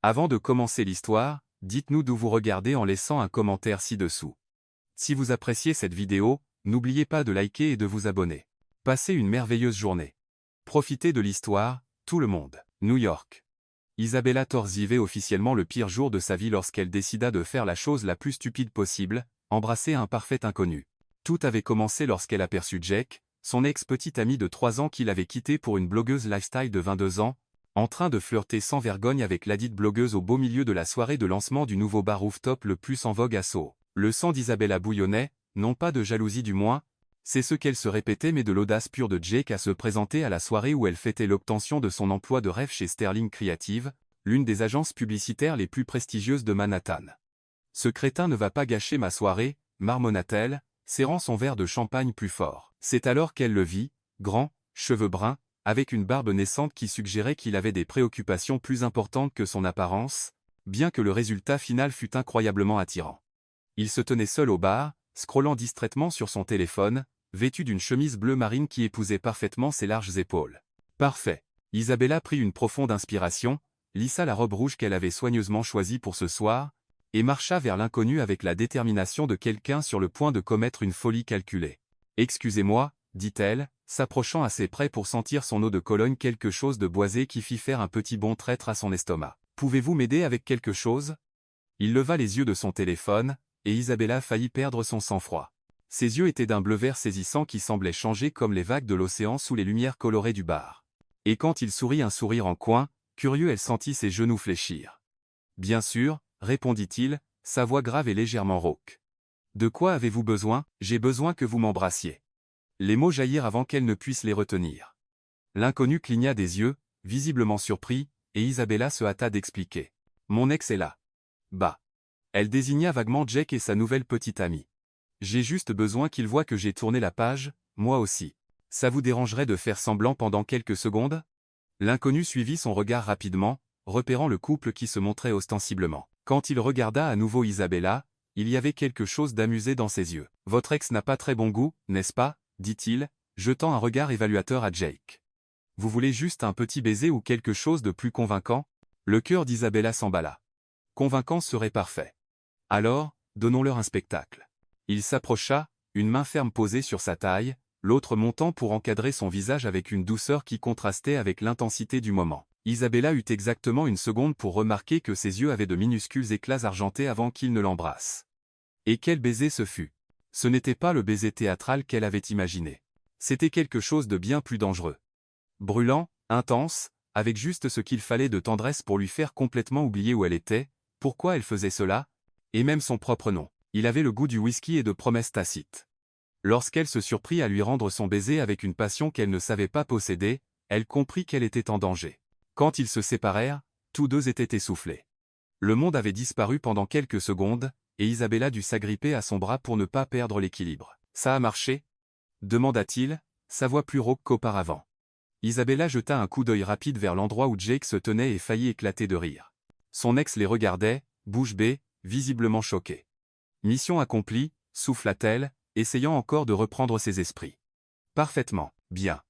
Avant de commencer l'histoire, dites-nous d'où vous regardez en laissant un commentaire ci-dessous. Si vous appréciez cette vidéo, n'oubliez pas de liker et de vous abonner. Passez une merveilleuse journée. Profitez de l'histoire, tout le monde. New York. Isabella Torres vivait officiellement le pire jour de sa vie lorsqu'elle décida de faire la chose la plus stupide possible, embrasser un parfait inconnu. Tout avait commencé lorsqu'elle aperçut Jake, son ex-petit ami de 3 ans qu'il avait quitté pour une blogueuse lifestyle de 22 ans, en train de flirter sans vergogne avec ladite blogueuse au beau milieu de la soirée de lancement du nouveau bar rooftop le plus en vogue à Soho. Le sang d'Isabella bouillonnait, non pas de jalousie du moins, c'est ce qu'elle se répétait mais de l'audace pure de Jake à se présenter à la soirée où elle fêtait l'obtention de son emploi de rêve chez Sterling Creative, l'une des agences publicitaires les plus prestigieuses de Manhattan. Ce crétin ne va pas gâcher ma soirée, marmonna-t-elle, serrant son verre de champagne plus fort. C'est alors qu'elle le vit, grand, cheveux bruns, avec une barbe naissante qui suggérait qu'il avait des préoccupations plus importantes que son apparence, bien que le résultat final fût incroyablement attirant. Il se tenait seul au bar, scrollant distraitement sur son téléphone, vêtu d'une chemise bleu marine qui épousait parfaitement ses larges épaules. Parfait. Isabella prit une profonde inspiration, lissa la robe rouge qu'elle avait soigneusement choisie pour ce soir, et marcha vers l'inconnu avec la détermination de quelqu'un sur le point de commettre une folie calculée. « Excusez-moi, dit-elle, s'approchant assez près pour sentir son eau de Cologne quelque chose de boisé qui fit faire un petit bond traître à son estomac. « Pouvez-vous m'aider avec quelque chose ?» Il leva les yeux de son téléphone, et Isabella faillit perdre son sang-froid. Ses yeux étaient d'un bleu vert saisissant qui semblait changer comme les vagues de l'océan sous les lumières colorées du bar. Et quand il sourit un sourire en coin, curieux elle sentit ses genoux fléchir. « Bien sûr, répondit-il, sa voix grave et légèrement rauque. « De quoi avez-vous besoin ? J'ai besoin que vous m'embrassiez. » Les mots jaillirent avant qu'elle ne puisse les retenir. L'inconnu cligna des yeux, visiblement surpris, et Isabella se hâta d'expliquer. « Mon ex est là. » Bah. Elle désigna vaguement Jake et sa nouvelle petite amie. « J'ai juste besoin qu'il voie que j'ai tourné la page, moi aussi. Ça vous dérangerait de faire semblant pendant quelques secondes ?» L'inconnu suivit son regard rapidement, repérant le couple qui se montrait ostensiblement. Quand il regarda à nouveau Isabella, il y avait quelque chose d'amusé dans ses yeux. « Votre ex n'a pas très bon goût, n'est-ce pas ?» dit-il, jetant un regard évaluateur à Jake. « Vous voulez juste un petit baiser ou quelque chose de plus convaincant ?» Le cœur d'Isabella s'emballa. Convaincant serait parfait. Alors, donnons-leur un spectacle. Il s'approcha, une main ferme posée sur sa taille, l'autre montant pour encadrer son visage avec une douceur qui contrastait avec l'intensité du moment. Isabella eut exactement une seconde pour remarquer que ses yeux avaient de minuscules éclats argentés avant qu'il ne l'embrasse. Et quel baiser ce fut! Ce n'était pas le baiser théâtral qu'elle avait imaginé. C'était quelque chose de bien plus dangereux. Brûlant, intense, avec juste ce qu'il fallait de tendresse pour lui faire complètement oublier où elle était, pourquoi elle faisait cela, et même son propre nom. Il avait le goût du whisky et de promesses tacites. Lorsqu'elle se surprit à lui rendre son baiser avec une passion qu'elle ne savait pas posséder, elle comprit qu'elle était en danger. Quand ils se séparèrent, tous deux étaient essoufflés. Le monde avait disparu pendant quelques secondes, et Isabella dut s'agripper à son bras pour ne pas perdre l'équilibre. « Ça a marché ?» demanda-t-il, sa voix plus rauque qu'auparavant. Isabella jeta un coup d'œil rapide vers l'endroit où Jake se tenait et faillit éclater de rire. Son ex les regardait, bouche bée, visiblement choqué. « Mission accomplie », souffla-t-elle, essayant encore de reprendre ses esprits. « Parfaitement, bien. »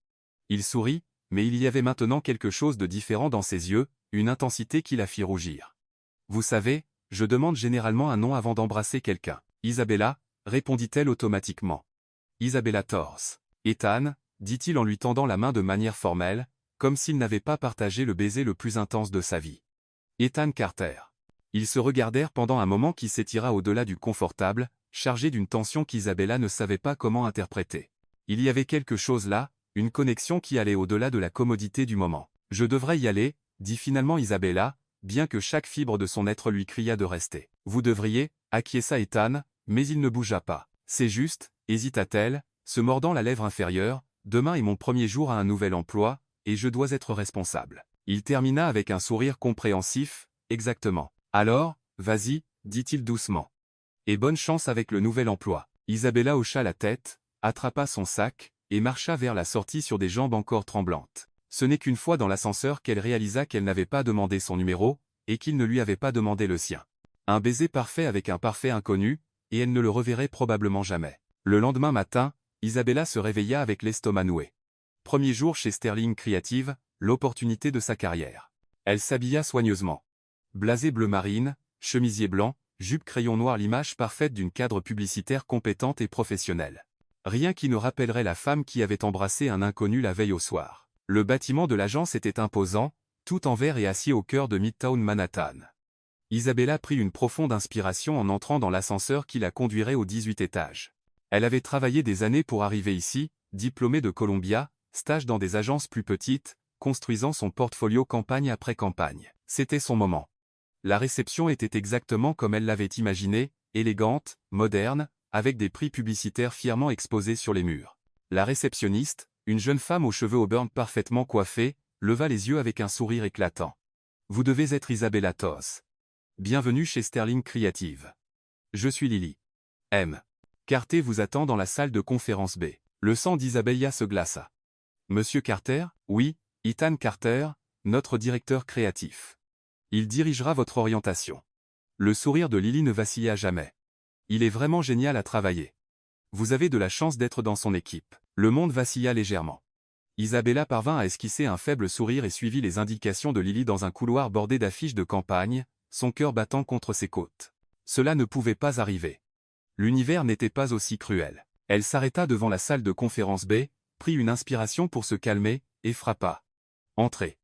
Il sourit, mais il y avait maintenant quelque chose de différent dans ses yeux, une intensité qui la fit rougir. « Vous savez, je demande généralement un nom avant d'embrasser quelqu'un. »« Isabella » répondit-elle automatiquement. « Isabella Torres. »« Ethan » dit-il en lui tendant la main de manière formelle, comme s'il n'avait pas partagé le baiser le plus intense de sa vie. « Ethan Carter. » Ils se regardèrent pendant un moment qui s'étira au-delà du confortable, chargé d'une tension qu'Isabella ne savait pas comment interpréter. Il y avait quelque chose là, une connexion qui allait au-delà de la commodité du moment. « Je devrais y aller », dit finalement Isabella, bien que chaque fibre de son être lui cria de rester. « Vous devriez », acquiesça Ethan, mais il ne bougea pas. « C'est juste », hésita-t-elle, se mordant la lèvre inférieure, « demain est mon premier jour à un nouvel emploi, et je dois être responsable. » Il termina avec un sourire compréhensif, « Exactement. » « Alors, vas-y, » dit-il doucement. « Et bonne chance avec le nouvel emploi. » Isabella hocha la tête, attrapa son sac, et marcha vers la sortie sur des jambes encore tremblantes. Ce n'est qu'une fois dans l'ascenseur qu'elle réalisa qu'elle n'avait pas demandé son numéro, et qu'il ne lui avait pas demandé le sien. Un baiser parfait avec un parfait inconnu, et elle ne le reverrait probablement jamais. Le lendemain matin, Isabella se réveilla avec l'estomac noué. Premier jour chez Sterling Creative, l'opportunité de sa carrière. Elle s'habilla soigneusement. Blasé bleu marine, chemisier blanc, jupe crayon noir, l'image parfaite d'une cadre publicitaire compétente et professionnelle. Rien qui ne rappellerait la femme qui avait embrassé un inconnu la veille au soir. Le bâtiment de l'agence était imposant, tout en verre et acier au cœur de Midtown Manhattan. Isabella prit une profonde inspiration en entrant dans l'ascenseur qui la conduirait au 18 étage. Elle avait travaillé des années pour arriver ici, diplômée de Columbia, stage dans des agences plus petites, construisant son portfolio campagne après campagne. C'était son moment. La réception était exactement comme elle l'avait imaginé, élégante, moderne, avec des prix publicitaires fièrement exposés sur les murs. La réceptionniste, une jeune femme aux cheveux auburn parfaitement coiffés, leva les yeux avec un sourire éclatant. « Vous devez être Isabella Toth. Bienvenue chez Sterling Creative. Je suis Lily. M. Carter vous attend dans la salle de conférence B. » Le sang d'Isabella se glaça. « Monsieur Carter ? Oui, Ethan Carter, notre directeur créatif. Il dirigera votre orientation. » Le sourire de Lily ne vacilla jamais. « Il est vraiment génial à travailler. Vous avez de la chance d'être dans son équipe. » Le monde vacilla légèrement. Isabella parvint à esquisser un faible sourire et suivit les indications de Lily dans un couloir bordé d'affiches de campagne, son cœur battant contre ses côtes. Cela ne pouvait pas arriver. L'univers n'était pas aussi cruel. Elle s'arrêta devant la salle de conférence B, prit une inspiration pour se calmer, et frappa. « Entrez. »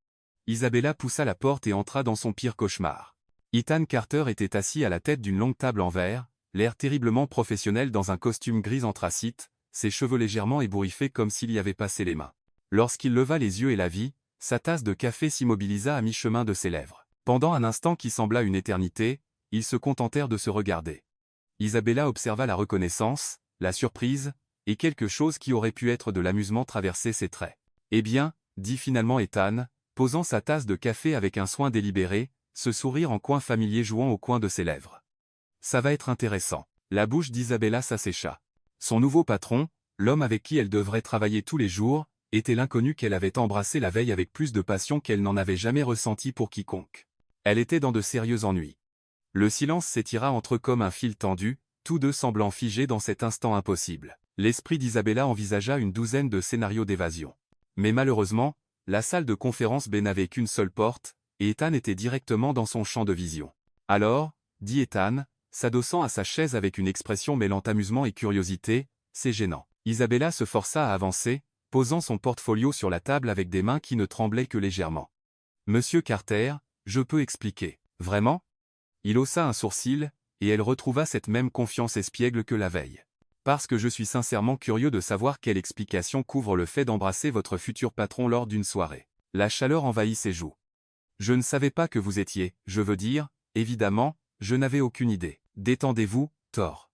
Isabella poussa la porte et entra dans son pire cauchemar. Ethan Carter était assis à la tête d'une longue table en verre, l'air terriblement professionnel dans un costume gris anthracite, ses cheveux légèrement ébouriffés comme s'il y avait passé les mains. Lorsqu'il leva les yeux et la vit, sa tasse de café s'immobilisa à mi-chemin de ses lèvres. Pendant un instant qui sembla une éternité, ils se contentèrent de se regarder. Isabella observa la reconnaissance, la surprise, et quelque chose qui aurait pu être de l'amusement traverser ses traits. « Eh bien, » dit finalement Ethan, posant sa tasse de café avec un soin délibéré, ce sourire en coin familier jouant au coin de ses lèvres. « Ça va être intéressant. » La bouche d'Isabella s'assécha. Son nouveau patron, l'homme avec qui elle devrait travailler tous les jours, était l'inconnu qu'elle avait embrassé la veille avec plus de passion qu'elle n'en avait jamais ressenti pour quiconque. Elle était dans de sérieux ennuis. Le silence s'étira entre eux comme un fil tendu, tous deux semblant figés dans cet instant impossible. L'esprit d'Isabella envisagea une douzaine de scénarios d'évasion. Mais malheureusement, la salle de conférence B n'avait qu'une seule porte, et Ethan était directement dans son champ de vision. « Alors, » dit Ethan, s'adossant à sa chaise avec une expression mêlant amusement et curiosité, « c'est gênant. » Isabella se força à avancer, posant son portfolio sur la table avec des mains qui ne tremblaient que légèrement. « Monsieur Carter, je peux expliquer. » « Vraiment ?» Il haussa un sourcil, et elle retrouva cette même confiance espiègle que la veille. « Parce que je suis sincèrement curieux de savoir quelle explication couvre le fait d'embrasser votre futur patron lors d'une soirée. » La chaleur envahit ses joues. « Je ne savais pas que vous étiez, je veux dire, évidemment, je n'avais aucune idée. Détendez-vous, Thor. »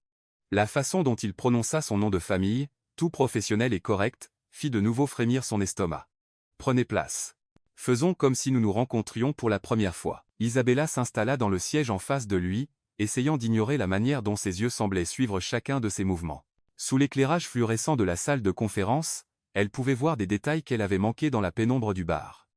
La façon dont il prononça son nom de famille, tout professionnel et correct, fit de nouveau frémir son estomac. « Prenez place. Faisons comme si nous nous rencontrions pour la première fois. » Isabella s'installa dans le siège en face de lui, essayant d'ignorer la manière dont ses yeux semblaient suivre chacun de ses mouvements. Sous l'éclairage fluorescent de la salle de conférence, elle pouvait voir des détails qu'elle avait manqués dans la pénombre du bar.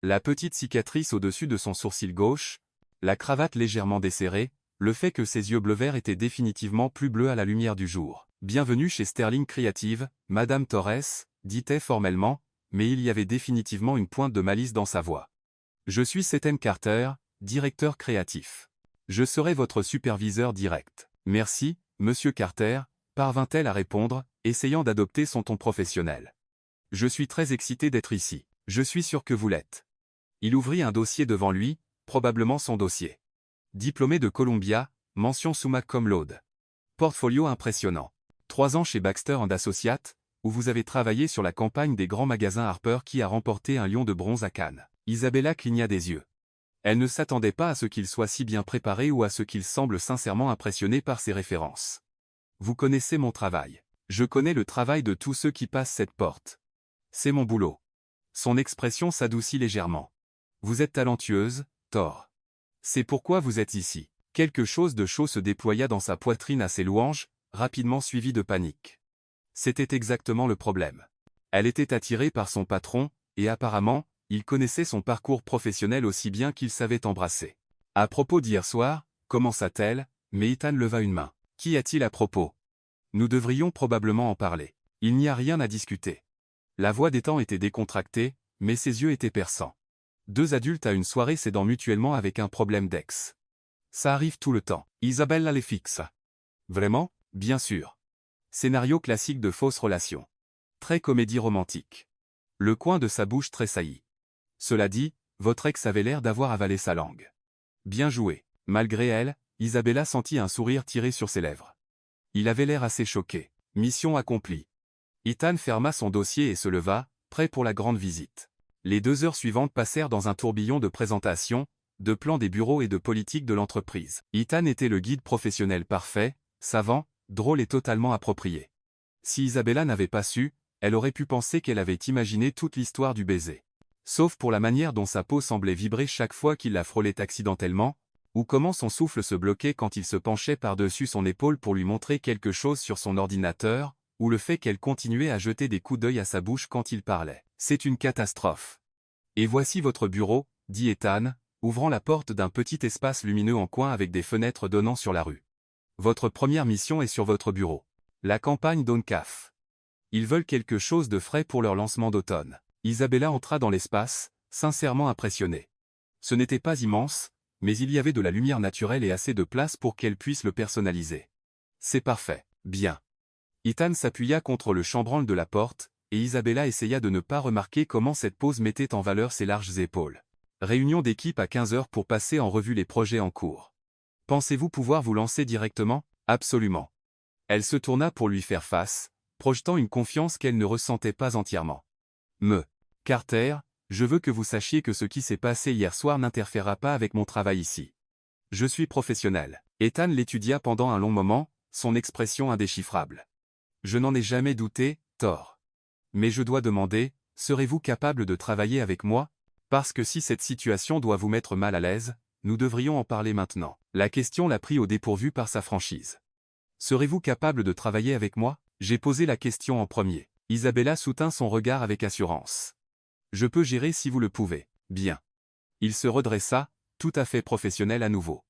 La petite cicatrice au-dessus de son sourcil gauche, la cravate légèrement desserrée, le fait que ses yeux bleu-vert étaient définitivement plus bleus à la lumière du jour. « Bienvenue chez Sterling Creative, Madame Torres », dit-elle formellement, mais il y avait définitivement une pointe de malice dans sa voix. « Je suis Ethan Carter, directeur créatif. Je serai votre superviseur direct. »« Merci, Monsieur Carter », parvint-elle à répondre, essayant d'adopter son ton professionnel. « Je suis très excité d'être ici. Je suis sûr que vous l'êtes. » Il ouvrit un dossier devant lui, probablement son dossier. Diplômé de Columbia, mention summa cum laude. Portfolio impressionnant. 3 ans chez Baxter & Associates, où vous avez travaillé sur la campagne des grands magasins Harper qui a remporté un lion de bronze à Cannes. Isabella cligna des yeux. Elle ne s'attendait pas à ce qu'il soit si bien préparé ou à ce qu'il semble sincèrement impressionné par ses références. « Vous connaissez mon travail. Je connais le travail de tous ceux qui passent cette porte. C'est mon boulot. » Son expression s'adoucit légèrement. « Vous êtes talentueuse, Thor. C'est pourquoi vous êtes ici. » Quelque chose de chaud se déploya dans sa poitrine à ses louanges, rapidement suivi de panique. C'était exactement le problème. Elle était attirée par son patron, et apparemment, il connaissait son parcours professionnel aussi bien qu'il savait embrasser. « À propos d'hier soir », commença-t-elle, mais Ethan leva une main. « Qu'y a-t-il à propos ? Nous devrions probablement en parler. Il n'y a rien à discuter. » La voix d'Ethan était décontractée, mais ses yeux étaient perçants. Deux adultes à une soirée s'aidant mutuellement avec un problème d'ex. Ça arrive tout le temps. Isabella les fixe. Vraiment? Bien sûr. Scénario classique de fausse relation. Très comédie romantique. Le coin de sa bouche tressaillit. Cela dit, votre ex avait l'air d'avoir avalé sa langue. Bien joué. Malgré elle, Isabella sentit un sourire tiré sur ses lèvres. Il avait l'air assez choqué. Mission accomplie. Ethan ferma son dossier et se leva, prêt pour la grande visite. Les 2 heures suivantes passèrent dans un tourbillon de présentations, de plans des bureaux et de politique de l'entreprise. Ethan était le guide professionnel parfait, savant, drôle et totalement approprié. Si Isabella n'avait pas su, elle aurait pu penser qu'elle avait imaginé toute l'histoire du baiser. Sauf pour la manière dont sa peau semblait vibrer chaque fois qu'il la frôlait accidentellement, ou comment son souffle se bloquait quand il se penchait par-dessus son épaule pour lui montrer quelque chose sur son ordinateur, ou le fait qu'elle continuait à jeter des coups d'œil à sa bouche quand il parlait. C'est une catastrophe. Et voici votre bureau, dit Ethan, ouvrant la porte d'un petit espace lumineux en coin avec des fenêtres donnant sur la rue. Votre première mission est sur votre bureau. La campagne d'ONCAF. Ils veulent quelque chose de frais pour leur lancement d'automne. Isabella entra dans l'espace, sincèrement impressionnée. Ce n'était pas immense, mais il y avait de la lumière naturelle et assez de place pour qu'elle puisse le personnaliser. C'est parfait. Bien. Ethan s'appuya contre le chambranle de la porte, et Isabella essaya de ne pas remarquer comment cette pose mettait en valeur ses larges épaules. Réunion d'équipe à 15 heures pour passer en revue les projets en cours. Pensez-vous pouvoir vous lancer directement? Absolument. Elle se tourna pour lui faire face, projetant une confiance qu'elle ne ressentait pas entièrement. Carter, je veux que vous sachiez que ce qui s'est passé hier soir n'interférera pas avec mon travail ici. Je suis professionnel. Ethan l'étudia pendant un long moment, son expression indéchiffrable. Je n'en ai jamais douté, Thor. Mais je dois demander, serez-vous capable de travailler avec moi? Parce que si cette situation doit vous mettre mal à l'aise, nous devrions en parler maintenant. La question l'a pris au dépourvu par sa franchise. Serez-vous capable de travailler avec moi? J'ai posé la question en premier. Isabella soutint son regard avec assurance. Je peux gérer si vous le pouvez. Bien. Il se redressa, tout à fait professionnel à nouveau.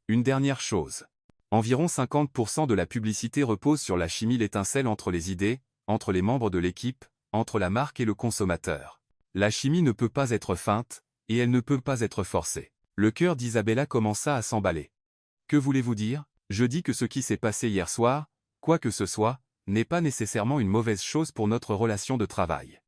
Une dernière chose. Environ 50% de la publicité repose sur la chimie, l'étincelle entre les idées, entre les membres de l'équipe, entre la marque et le consommateur. La chimie ne peut pas être feinte, et elle ne peut pas être forcée. Le cœur d'Isabella commença à s'emballer. Que voulez-vous dire? Je dis que ce qui s'est passé hier soir, quoi que ce soit, n'est pas nécessairement une mauvaise chose pour notre relation de travail.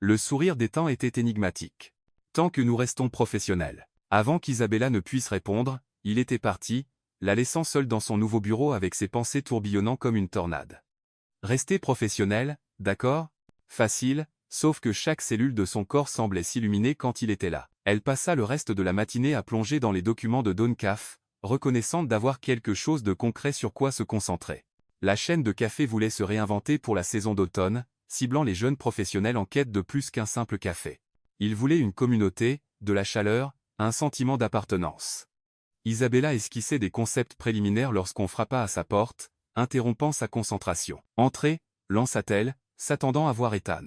Le sourire d'Ethan était énigmatique. Tant que nous restons professionnels. Avant qu'Isabella ne puisse répondre, il était parti, la laissant seule dans son nouveau bureau avec ses pensées tourbillonnant comme une tornade. Rester professionnel, d'accord? Facile, sauf que chaque cellule de son corps semblait s'illuminer quand il était là. Elle passa le reste de la matinée à plonger dans les documents de ONCAF, reconnaissante d'avoir quelque chose de concret sur quoi se concentrer. La chaîne de café voulait se réinventer pour la saison d'automne, ciblant les jeunes professionnels en quête de plus qu'un simple café. Ils voulaient une communauté, de la chaleur, un sentiment d'appartenance. Isabella esquissait des concepts préliminaires lorsqu'on frappa à sa porte, interrompant sa concentration. « Entrez » lança-t-elle, s'attendant à voir Ethan.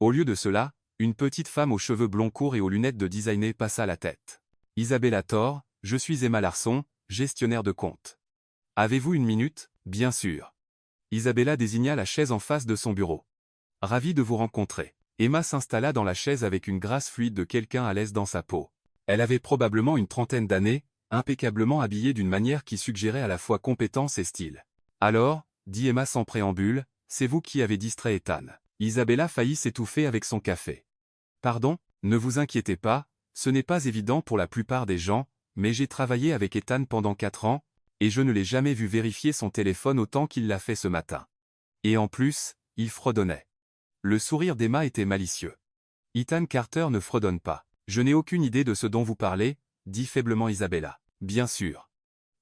Au lieu de cela, une petite femme aux cheveux blonds courts et aux lunettes de designer passa la tête. « Isabella Thor, je suis Emma Larson, gestionnaire de compte. Avez-vous une minute? Bien sûr. » Isabella désigna la chaise en face de son bureau. « Ravi de vous rencontrer. » Emma s'installa dans la chaise avec une grâce fluide de quelqu'un à l'aise dans sa peau. Elle avait probablement une trentaine d'années, impeccablement habillée d'une manière qui suggérait à la fois compétence et style. « Alors, dit Emma sans préambule, c'est vous qui avez distrait Ethan. » Isabella faillit s'étouffer avec son café. « Pardon, ne vous inquiétez pas, ce n'est pas évident pour la plupart des gens, mais j'ai travaillé avec Ethan pendant 4 ans, et je ne l'ai jamais vu vérifier son téléphone autant qu'il l'a fait ce matin. Et en plus, il fredonnait. » Le sourire d'Emma était malicieux. « Ethan Carter ne fredonne pas. Je n'ai aucune idée de ce dont vous parlez, dit faiblement Isabella. Bien sûr. »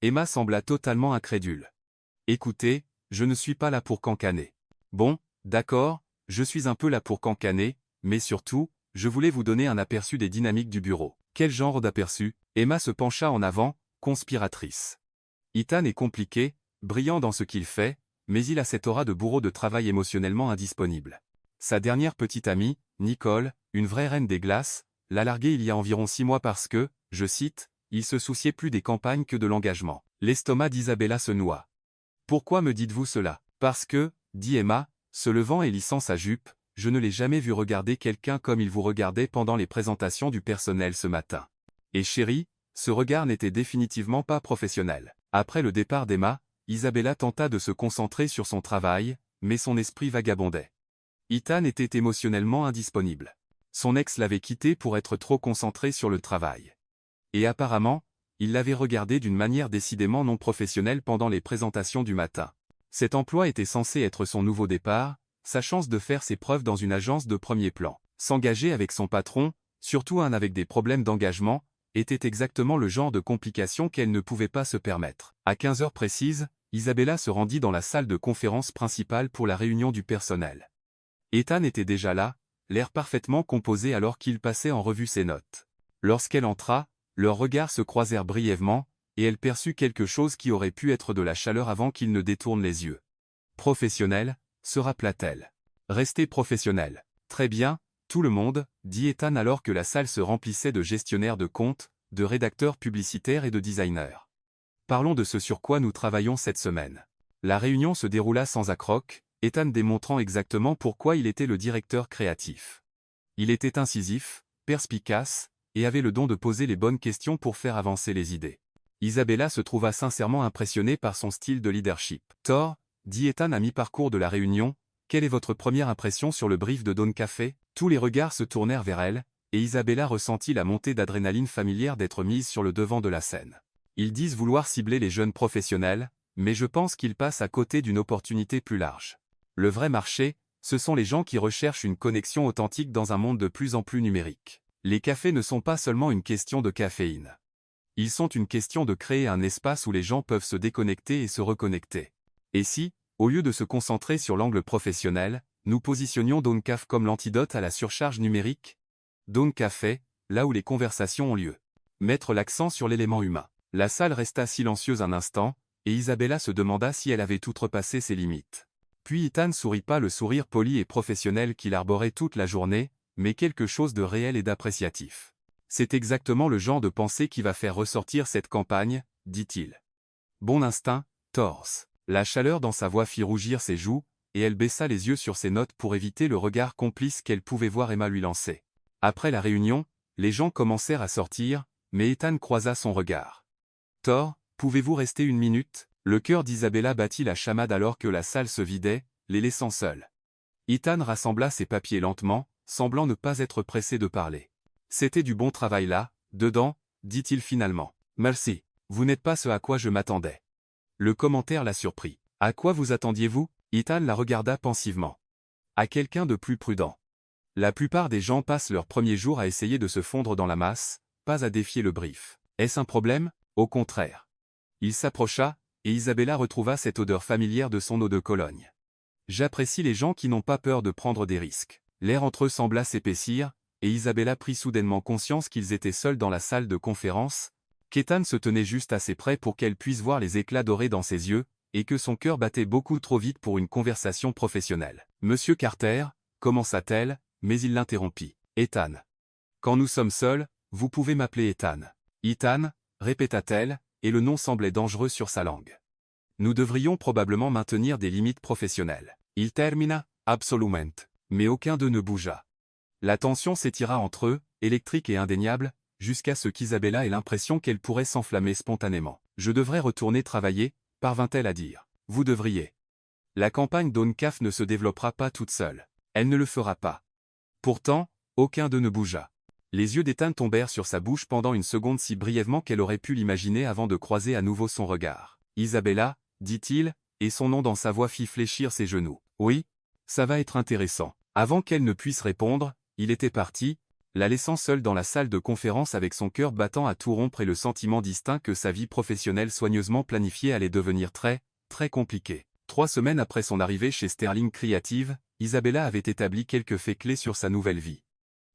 Emma sembla totalement incrédule. « Écoutez, je ne suis pas là pour cancaner. Bon, d'accord, je suis un peu là pour cancaner, mais surtout, je voulais vous donner un aperçu des dynamiques du bureau. » Quel genre d'aperçu? Emma se pencha en avant, conspiratrice. Ethan est compliqué, brillant dans ce qu'il fait, mais il a cette aura de bourreau de travail émotionnellement indisponible. Sa dernière petite amie, Nicole, une vraie reine des glaces, l'a largué il y a environ 6 mois parce que, je cite, « il se souciait plus des campagnes que de l'engagement ». L'estomac d'Isabella se noua. « Pourquoi me dites-vous cela? » Parce que, dit Emma, se levant et lissant sa jupe, je ne l'ai jamais vu regarder quelqu'un comme il vous regardait pendant les présentations du personnel ce matin. Et chérie, ce regard n'était définitivement pas professionnel. Après le départ d'Emma, Isabella tenta de se concentrer sur son travail, mais son esprit vagabondait. Ethan était émotionnellement indisponible. Son ex l'avait quitté pour être trop concentré sur le travail. Et apparemment, il l'avait regardé d'une manière décidément non professionnelle pendant les présentations du matin. Cet emploi était censé être son nouveau départ, sa chance de faire ses preuves dans une agence de premier plan. S'engager avec son patron, surtout un avec des problèmes d'engagement, était exactement le genre de complication qu'elle ne pouvait pas se permettre. À 15 heures précises, Isabella se rendit dans la salle de conférence principale pour la réunion du personnel. Ethan était déjà là, l'air parfaitement composé alors qu'il passait en revue ses notes. Lorsqu'elle entra, leurs regards se croisèrent brièvement, et elle perçut quelque chose qui aurait pu être de la chaleur avant qu'il ne détourne les yeux. Professionnel, se rappela-t-elle. Restez professionnel. Très bien, tout le monde, dit Ethan alors que la salle se remplissait de gestionnaires de comptes, de rédacteurs publicitaires et de designers. Parlons de ce sur quoi nous travaillons cette semaine. La réunion se déroula sans accroc, Ethan démontrant exactement pourquoi il était le directeur créatif. Il était incisif, perspicace, et avait le don de poser les bonnes questions pour faire avancer les idées. Isabella se trouva sincèrement impressionnée par son style de leadership. Thor, dit Ethan à mi-parcours de la réunion, quelle est votre première impression sur le brief de Dawn Café? Tous les regards se tournèrent vers elle, et Isabella ressentit la montée d'adrénaline familière d'être mise sur le devant de la scène. Ils disent vouloir cibler les jeunes professionnels, mais je pense qu'ils passent à côté d'une opportunité plus large. Le vrai marché, ce sont les gens qui recherchent une connexion authentique dans un monde de plus en plus numérique. Les cafés ne sont pas seulement une question de caféine. Ils sont une question de créer un espace où les gens peuvent se déconnecter et se reconnecter. Et si, au lieu de se concentrer sur l'angle professionnel, nous positionnions Dawn Café comme l'antidote à la surcharge numérique? Dawn Café, là où les conversations ont lieu. Mettre l'accent sur l'élément humain. La salle resta silencieuse un instant, et Isabella se demanda si elle avait outrepassé ses limites. Puis Ethan sourit pas le sourire poli et professionnel qu'il arborait toute la journée, mais quelque chose de réel et d'appréciatif. C'est exactement le genre de pensée qui va faire ressortir cette campagne, dit-il. Bon instinct, torse. La chaleur dans sa voix fit rougir ses joues, et elle baissa les yeux sur ses notes pour éviter le regard complice qu'elle pouvait voir Emma lui lancer. Après la réunion, les gens commencèrent à sortir, mais Ethan croisa son regard. Thor, pouvez-vous rester une minute? Le cœur d'Isabella battit la chamade alors que la salle se vidait, les laissant seuls. Ethan rassembla ses papiers lentement, semblant ne pas être pressé de parler. C'était du bon travail là, dedans, dit-il finalement. Merci, vous n'êtes pas ce à quoi je m'attendais. Le commentaire la surprit. À quoi vous attendiez-vous? Ethan la regarda pensivement. À quelqu'un de plus prudent. La plupart des gens passent leur premier jour à essayer de se fondre dans la masse, pas à défier le brief. Est-ce un problème? Au contraire. Il s'approcha, et Isabella retrouva cette odeur familière de son eau de Cologne. J'apprécie les gens qui n'ont pas peur de prendre des risques. L'air entre eux sembla s'épaissir, et Isabella prit soudainement conscience qu'ils étaient seuls dans la salle de conférence, qu'Ethan se tenait juste assez près pour qu'elle puisse voir les éclats dorés dans ses yeux, et que son cœur battait beaucoup trop vite pour une conversation professionnelle. Monsieur Carter, commença-t-elle, mais il l'interrompit. Ethan. Quand nous sommes seuls, vous pouvez m'appeler Ethan. Ethan, répéta-t-elle, et le nom semblait dangereux sur sa langue. Nous devrions probablement maintenir des limites professionnelles. Il termina, absolument. Mais aucun d'eux ne bougea. La tension s'étira entre eux, électrique et indéniable, jusqu'à ce qu'Isabella ait l'impression qu'elle pourrait s'enflammer spontanément. Je devrais retourner travailler, parvint-elle à dire. Vous devriez. La campagne Dawn Café ne se développera pas toute seule. Elle ne le fera pas. Pourtant, aucun d'eux ne bougea. Les yeux d'Ethan tombèrent sur sa bouche pendant une seconde si brièvement qu'elle aurait pu l'imaginer avant de croiser à nouveau son regard. Isabella, dit-il, et son nom dans sa voix fit fléchir ses genoux. Oui, ça va être intéressant. Avant qu'elle ne puisse répondre, il était parti, la laissant seule dans la salle de conférence avec son cœur battant à tout rompre et le sentiment distinct que sa vie professionnelle soigneusement planifiée allait devenir très, très compliquée. 3 semaines après son arrivée chez Sterling Creative, Isabella avait établi quelques faits clés sur sa nouvelle vie.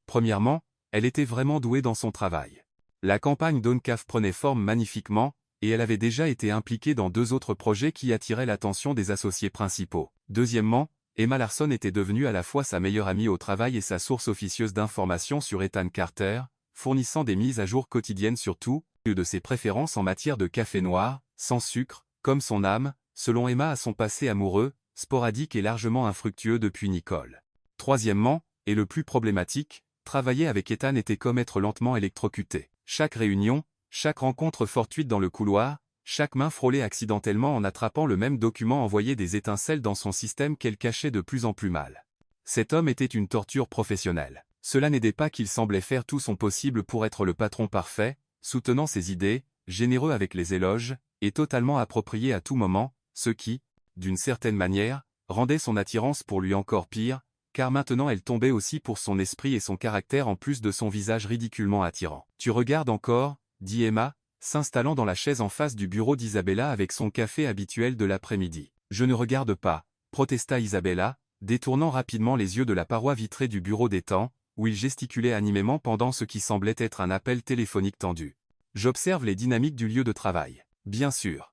Premièrement, elle était vraiment douée dans son travail. La campagne Dawn Café prenait forme magnifiquement, et elle avait déjà été impliquée dans 2 autres projets qui attiraient l'attention des associés principaux. Deuxièmement, Emma Larson était devenue à la fois sa meilleure amie au travail et sa source officieuse d'informations sur Ethan Carter, fournissant des mises à jour quotidiennes sur tout, de ses préférences en matière de café noir, sans sucre, comme son âme, selon Emma à son passé amoureux, sporadique et largement infructueux depuis Nicole. Troisièmement, et le plus problématique, travailler avec Ethan était comme être lentement électrocuté. Chaque réunion, chaque rencontre fortuite dans le couloir, chaque main frôlée accidentellement en attrapant le même document envoyait des étincelles dans son système qu'elle cachait de plus en plus mal. Cet homme était une torture professionnelle. Cela n'aidait pas qu'il semblait faire tout son possible pour être le patron parfait, soutenant ses idées, généreux avec les éloges, et totalement approprié à tout moment, ce qui, d'une certaine manière, rendait son attirance pour lui encore pire, car maintenant elle tombait aussi pour son esprit et son caractère en plus de son visage ridiculement attirant. « Tu regardes encore » dit Emma, s'installant dans la chaise en face du bureau d'Isabella avec son café habituel de l'après-midi. « Je ne regarde pas » protesta Isabella, détournant rapidement les yeux de la paroi vitrée du bureau d'Ethan, où il gesticulait animément pendant ce qui semblait être un appel téléphonique tendu. « J'observe les dynamiques du lieu de travail. » « Bien sûr. »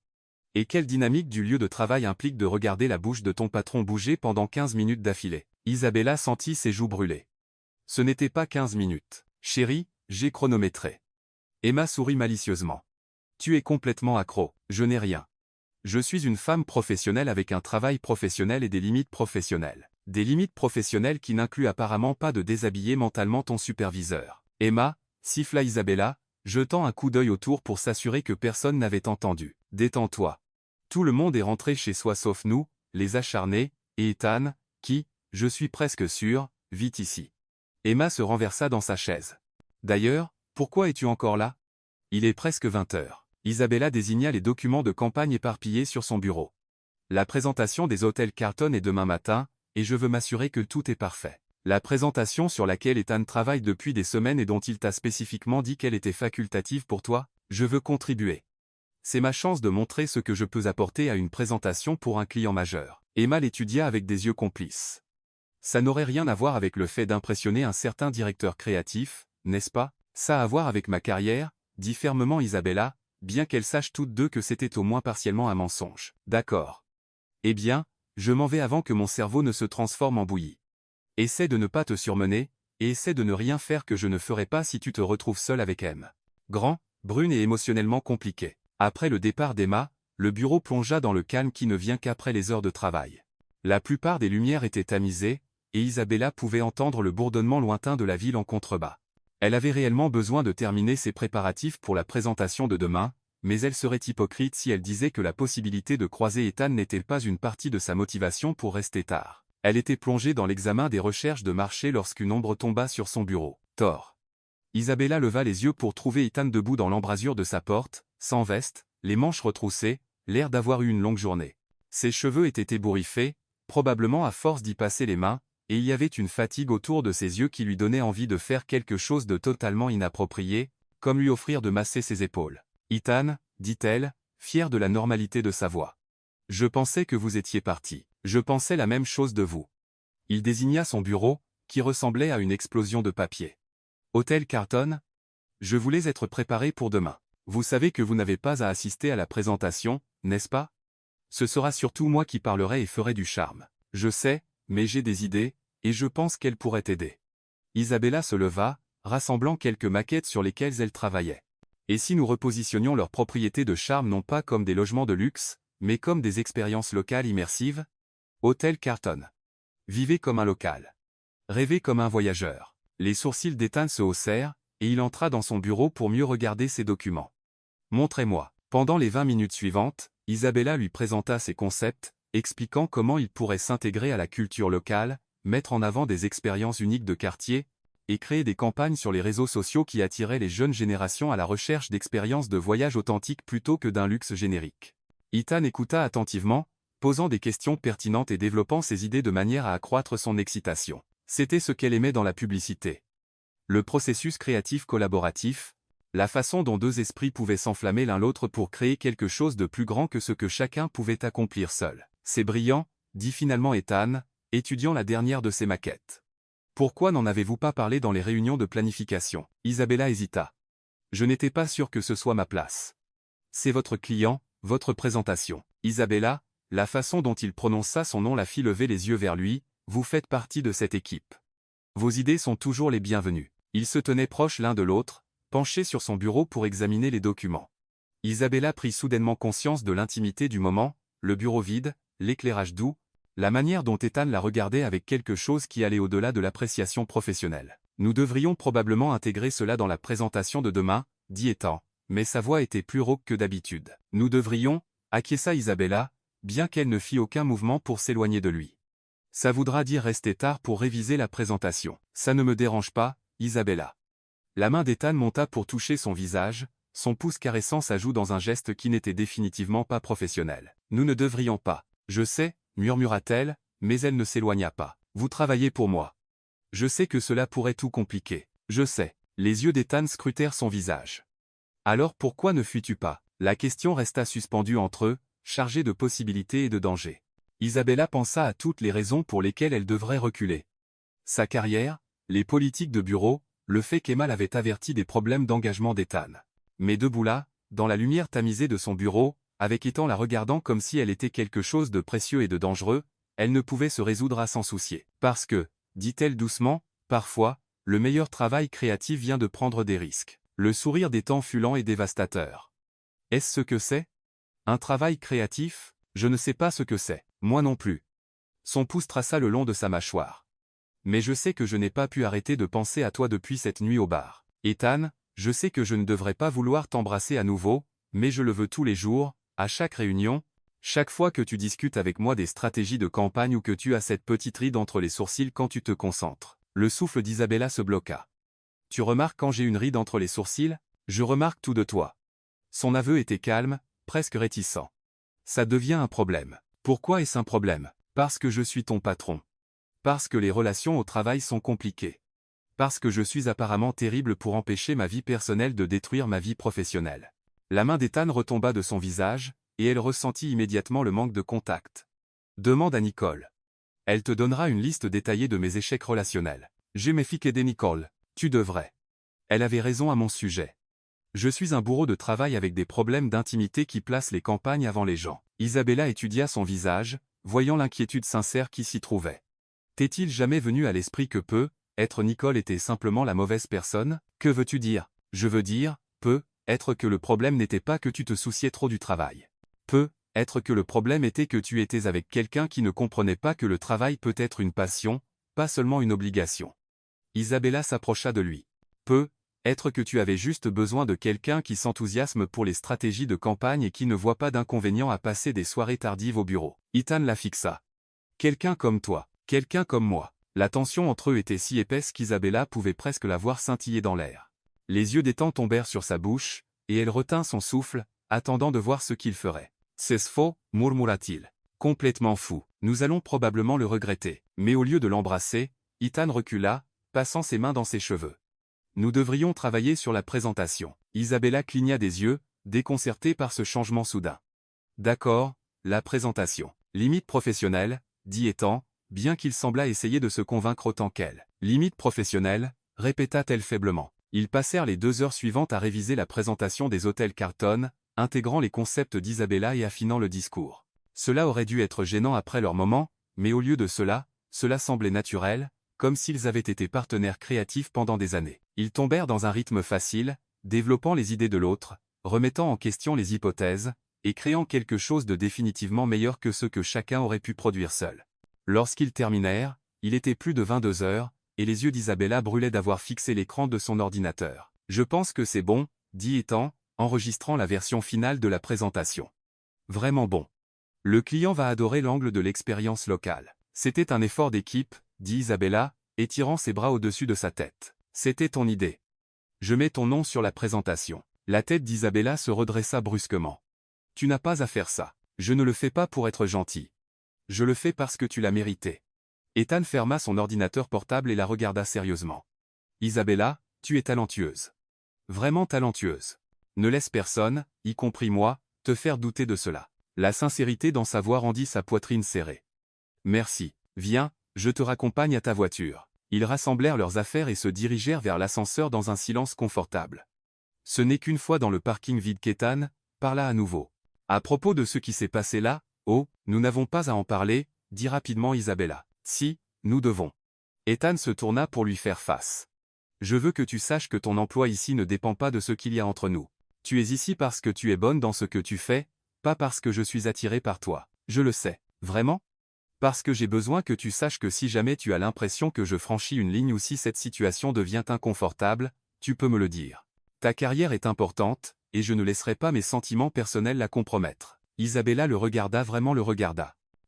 « Et quelle dynamique du lieu de travail implique de regarder la bouche de ton patron bouger pendant 15 minutes d'affilée ?» Isabella sentit ses joues brûler. « Ce n'était pas 15 minutes. Chérie, j'ai chronométré. » Emma sourit malicieusement. « Tu es complètement accro. Je n'ai rien. Je suis une femme professionnelle avec un travail professionnel et des limites professionnelles. Des limites professionnelles qui n'incluent apparemment pas de déshabiller mentalement ton superviseur. » Emma, siffla Isabella, jetant un coup d'œil autour pour s'assurer que personne n'avait entendu. « Détends-toi. » Tout le monde est rentré chez soi sauf nous, les acharnés, et Ethan, qui, je suis presque sûr, vit ici. Emma se renversa dans sa chaise. « D'ailleurs, pourquoi es-tu encore là ? Il est presque 20 heures. » Isabella désigna les documents de campagne éparpillés sur son bureau. « La présentation des hôtels Carlton est demain matin, et je veux m'assurer que tout est parfait. La présentation sur laquelle Ethan travaille depuis des semaines et dont il t'a spécifiquement dit qu'elle était facultative pour toi, je veux contribuer. C'est ma chance de montrer ce que je peux apporter à une présentation pour un client majeur. » Emma l'étudia avec des yeux complices. « Ça n'aurait rien à voir avec le fait d'impressionner un certain directeur créatif, n'est-ce pas ? Ça a à voir avec ma carrière, » dit fermement Isabella, bien qu'elle sache toutes deux que c'était au moins partiellement un mensonge. « D'accord. Eh bien, je m'en vais avant que mon cerveau ne se transforme en bouillie. Essaie de ne pas te surmener, et essaie de ne rien faire que je ne ferai pas si tu te retrouves seul avec M. Grand, brune et émotionnellement compliquée. » Après le départ d'Emma, le bureau plongea dans le calme qui ne vient qu'après les heures de travail. La plupart des lumières étaient tamisées, et Isabella pouvait entendre le bourdonnement lointain de la ville en contrebas. Elle avait réellement besoin de terminer ses préparatifs pour la présentation de demain, mais elle serait hypocrite si elle disait que la possibilité de croiser Ethan n'était pas une partie de sa motivation pour rester tard. Elle était plongée dans l'examen des recherches de marché lorsqu'une ombre tomba sur son bureau. Thor. Isabella leva les yeux pour trouver Ethan debout dans l'embrasure de sa porte, sans veste, les manches retroussées, l'air d'avoir eu une longue journée. Ses cheveux étaient ébouriffés, probablement à force d'y passer les mains, et il y avait une fatigue autour de ses yeux qui lui donnait envie de faire quelque chose de totalement inapproprié, comme lui offrir de masser ses épaules. « Ethan, » dit-elle, fière de la normalité de sa voix. « Je pensais que vous étiez parti. Je pensais la même chose de vous. » Il désigna son bureau, qui ressemblait à une explosion de papier. « Hôtel Carlton ? Je voulais être préparé pour demain. Vous savez que vous n'avez pas à assister à la présentation, n'est-ce pas ? Ce sera surtout moi qui parlerai et ferai du charme. Je sais, mais j'ai des idées, et je pense qu'elles pourraient t'aider. » Isabella se leva, rassemblant quelques maquettes sur lesquelles elle travaillait. « Et si nous repositionnions leurs propriétés de charme non pas comme des logements de luxe, mais comme des expériences locales immersives ? Hôtel Carlton. Vivez comme un local. Rêvez comme un voyageur. » Les sourcils d'Ethan se haussèrent, et il entra dans son bureau pour mieux regarder ses documents. « Montrez-moi. » Pendant les 20 minutes suivantes, Isabella lui présenta ses concepts, expliquant comment il pourrait s'intégrer à la culture locale, mettre en avant des expériences uniques de quartier, et créer des campagnes sur les réseaux sociaux qui attiraient les jeunes générations à la recherche d'expériences de voyage authentiques plutôt que d'un luxe générique. Ethan écouta attentivement, posant des questions pertinentes et développant ses idées de manière à accroître son excitation. C'était ce qu'elle aimait dans la publicité. Le processus créatif collaboratif, la façon dont deux esprits pouvaient s'enflammer l'un l'autre pour créer quelque chose de plus grand que ce que chacun pouvait accomplir seul. « C'est brillant, » dit finalement Ethan, étudiant la dernière de ses maquettes. « Pourquoi n'en avez-vous pas parlé dans les réunions de planification ?» Isabella hésita. « Je n'étais pas sûr que ce soit ma place. »« C'est votre client, votre présentation. » Isabella, la façon dont il prononça son nom la fit lever les yeux vers lui, « Vous faites partie de cette équipe. Vos idées sont toujours les bienvenues. » Ils se tenaient proches l'un de l'autre, penchés sur son bureau pour examiner les documents. Isabella prit soudainement conscience de l'intimité du moment, le bureau vide, l'éclairage doux, La manière dont Ethan la regardait avec quelque chose qui allait au-delà de l'appréciation professionnelle. Nous devrions probablement intégrer cela dans la présentation de demain, dit Ethan, mais sa voix était plus rauque que d'habitude. Nous devrions, acquiesça Isabella, bien qu'elle ne fit aucun mouvement pour s'éloigner de lui. Ça voudra dire rester tard pour réviser la présentation. Ça ne me dérange pas, Isabella. La main d'Ethan monta pour toucher son visage, son pouce caressant sa joue dans un geste qui n'était définitivement pas professionnel. Nous ne devrions pas. Je sais, murmura-t-elle, mais elle ne s'éloigna pas. Vous travaillez pour moi. Je sais que cela pourrait tout compliquer. Je sais. Les yeux d'Ethan scrutèrent son visage. Alors pourquoi ne fuis-tu pas? La question resta suspendue entre eux, chargée de possibilités et de dangers. Isabella pensa à toutes les raisons pour lesquelles elle devrait reculer. Sa carrière, les politiques de bureau, le fait qu'Emal avait averti des problèmes d'engagement d'Ethan. Mais debout là, dans la lumière tamisée de son bureau, avec Ethan la regardant comme si elle était quelque chose de précieux et de dangereux, elle ne pouvait se résoudre à s'en soucier. Parce que, dit-elle doucement, parfois, le meilleur travail créatif vient de prendre des risques. Le sourire d'Ethan fut lent et dévastateur. Est-ce ce que c'est? Un travail créatif? Je ne sais pas ce que c'est. Moi non plus. Son pouce traça le long de sa mâchoire. Mais je sais que je n'ai pas pu arrêter de penser à toi depuis cette nuit au bar. Ethan, je sais que je ne devrais pas vouloir t'embrasser à nouveau, mais je le veux tous les jours, à chaque réunion, chaque fois que tu discutes avec moi des stratégies de campagne ou que tu as cette petite ride entre les sourcils quand tu te concentres. Le souffle d'Isabella se bloqua. Tu remarques quand j'ai une ride entre les sourcils? Je remarque tout de toi. Son aveu était calme, presque réticent. Ça devient un problème. Pourquoi est-ce un problème? Parce que je suis ton patron. Parce que les relations au travail sont compliquées. Parce que je suis apparemment terrible pour empêcher ma vie personnelle de détruire ma vie professionnelle. La main d'Ethan retomba de son visage, et elle ressentit immédiatement le manque de contact. Demande à Nicole. Elle te donnera une liste détaillée de mes échecs relationnels. Je me fiche de Nicole. Tu devrais. Elle avait raison à mon sujet. Je suis un bourreau de travail avec des problèmes d'intimité qui placent les campagnes avant les gens. Isabella étudia son visage, voyant l'inquiétude sincère qui s'y trouvait. T'est-il jamais venu à l'esprit que être Nicole était simplement la mauvaise personne? Que veux-tu dire? Je veux dire, être que le problème n'était pas que tu te souciais trop du travail. Être que le problème était que tu étais avec quelqu'un qui ne comprenait pas que le travail peut être une passion, pas seulement une obligation. Isabella s'approcha de lui. Être que tu avais juste besoin de quelqu'un qui s'enthousiasme pour les stratégies de campagne et qui ne voit pas d'inconvénient à passer des soirées tardives au bureau. Ethan la fixa. Quelqu'un comme toi, quelqu'un comme moi. La tension entre eux était si épaisse qu'Isabella pouvait presque la voir scintiller dans l'air. Les yeux d'Ethan tombèrent sur sa bouche, et elle retint son souffle, attendant de voir ce qu'il ferait. C'est faux, murmura-t-il. Complètement fou. Nous allons probablement le regretter. Mais au lieu de l'embrasser, Ethan recula, passant ses mains dans ses cheveux. Nous devrions travailler sur la présentation. Isabella cligna des yeux, déconcertée par ce changement soudain. D'accord, la présentation. Limite professionnelle, dit Ethan, bien qu'il semblât essayer de se convaincre autant qu'elle. Limite professionnelle, répéta-t-elle faiblement. Ils passèrent les 2 heures suivantes à réviser la présentation des hôtels Carlton, intégrant les concepts d'Isabella et affinant le discours. Cela aurait dû être gênant après leur moment, mais au lieu de cela, cela semblait naturel, comme s'ils avaient été partenaires créatifs pendant des années. Ils tombèrent dans un rythme facile, développant les idées de l'autre, remettant en question les hypothèses, et créant quelque chose de définitivement meilleur que ce que chacun aurait pu produire seul. Lorsqu'ils terminèrent, il était plus de 22 heures, et les yeux d'Isabella brûlaient d'avoir fixé l'écran de son ordinateur. Je pense que c'est bon, dit Ethan, enregistrant la version finale de la présentation. Vraiment bon. Le client va adorer l'angle de l'expérience locale. C'était un effort d'équipe, dit Isabella, étirant ses bras au-dessus de sa tête. C'était ton idée. Je mets ton nom sur la présentation. La tête d'Isabella se redressa brusquement. Tu n'as pas à faire ça. Je ne le fais pas pour être gentil. Je le fais parce que tu l'as mérité. Ethan ferma son ordinateur portable et la regarda sérieusement. Isabella, tu es talentueuse. Vraiment talentueuse. Ne laisse personne, y compris moi, te faire douter de cela. La sincérité dans sa voix rendit sa poitrine serrée. Merci. Viens, je te raccompagne à ta voiture. Ils rassemblèrent leurs affaires et se dirigèrent vers l'ascenseur dans un silence confortable. Ce n'est qu'une fois dans le parking vide qu'Ethan parla à nouveau. À propos de ce qui s'est passé là, nous n'avons pas à en parler, dit rapidement Isabella. Si, nous devons. Ethan se tourna pour lui faire face. Je veux que tu saches que ton emploi ici ne dépend pas de ce qu'il y a entre nous. Tu es ici parce que tu es bonne dans ce que tu fais, pas parce que je suis attiré par toi. Je le sais. Vraiment? Parce que j'ai besoin que tu saches que si jamais tu as l'impression que je franchis une ligne ou si cette situation devient inconfortable, tu peux me le dire. Ta carrière est importante, et je ne laisserai pas mes sentiments personnels la compromettre. Isabella le regarda.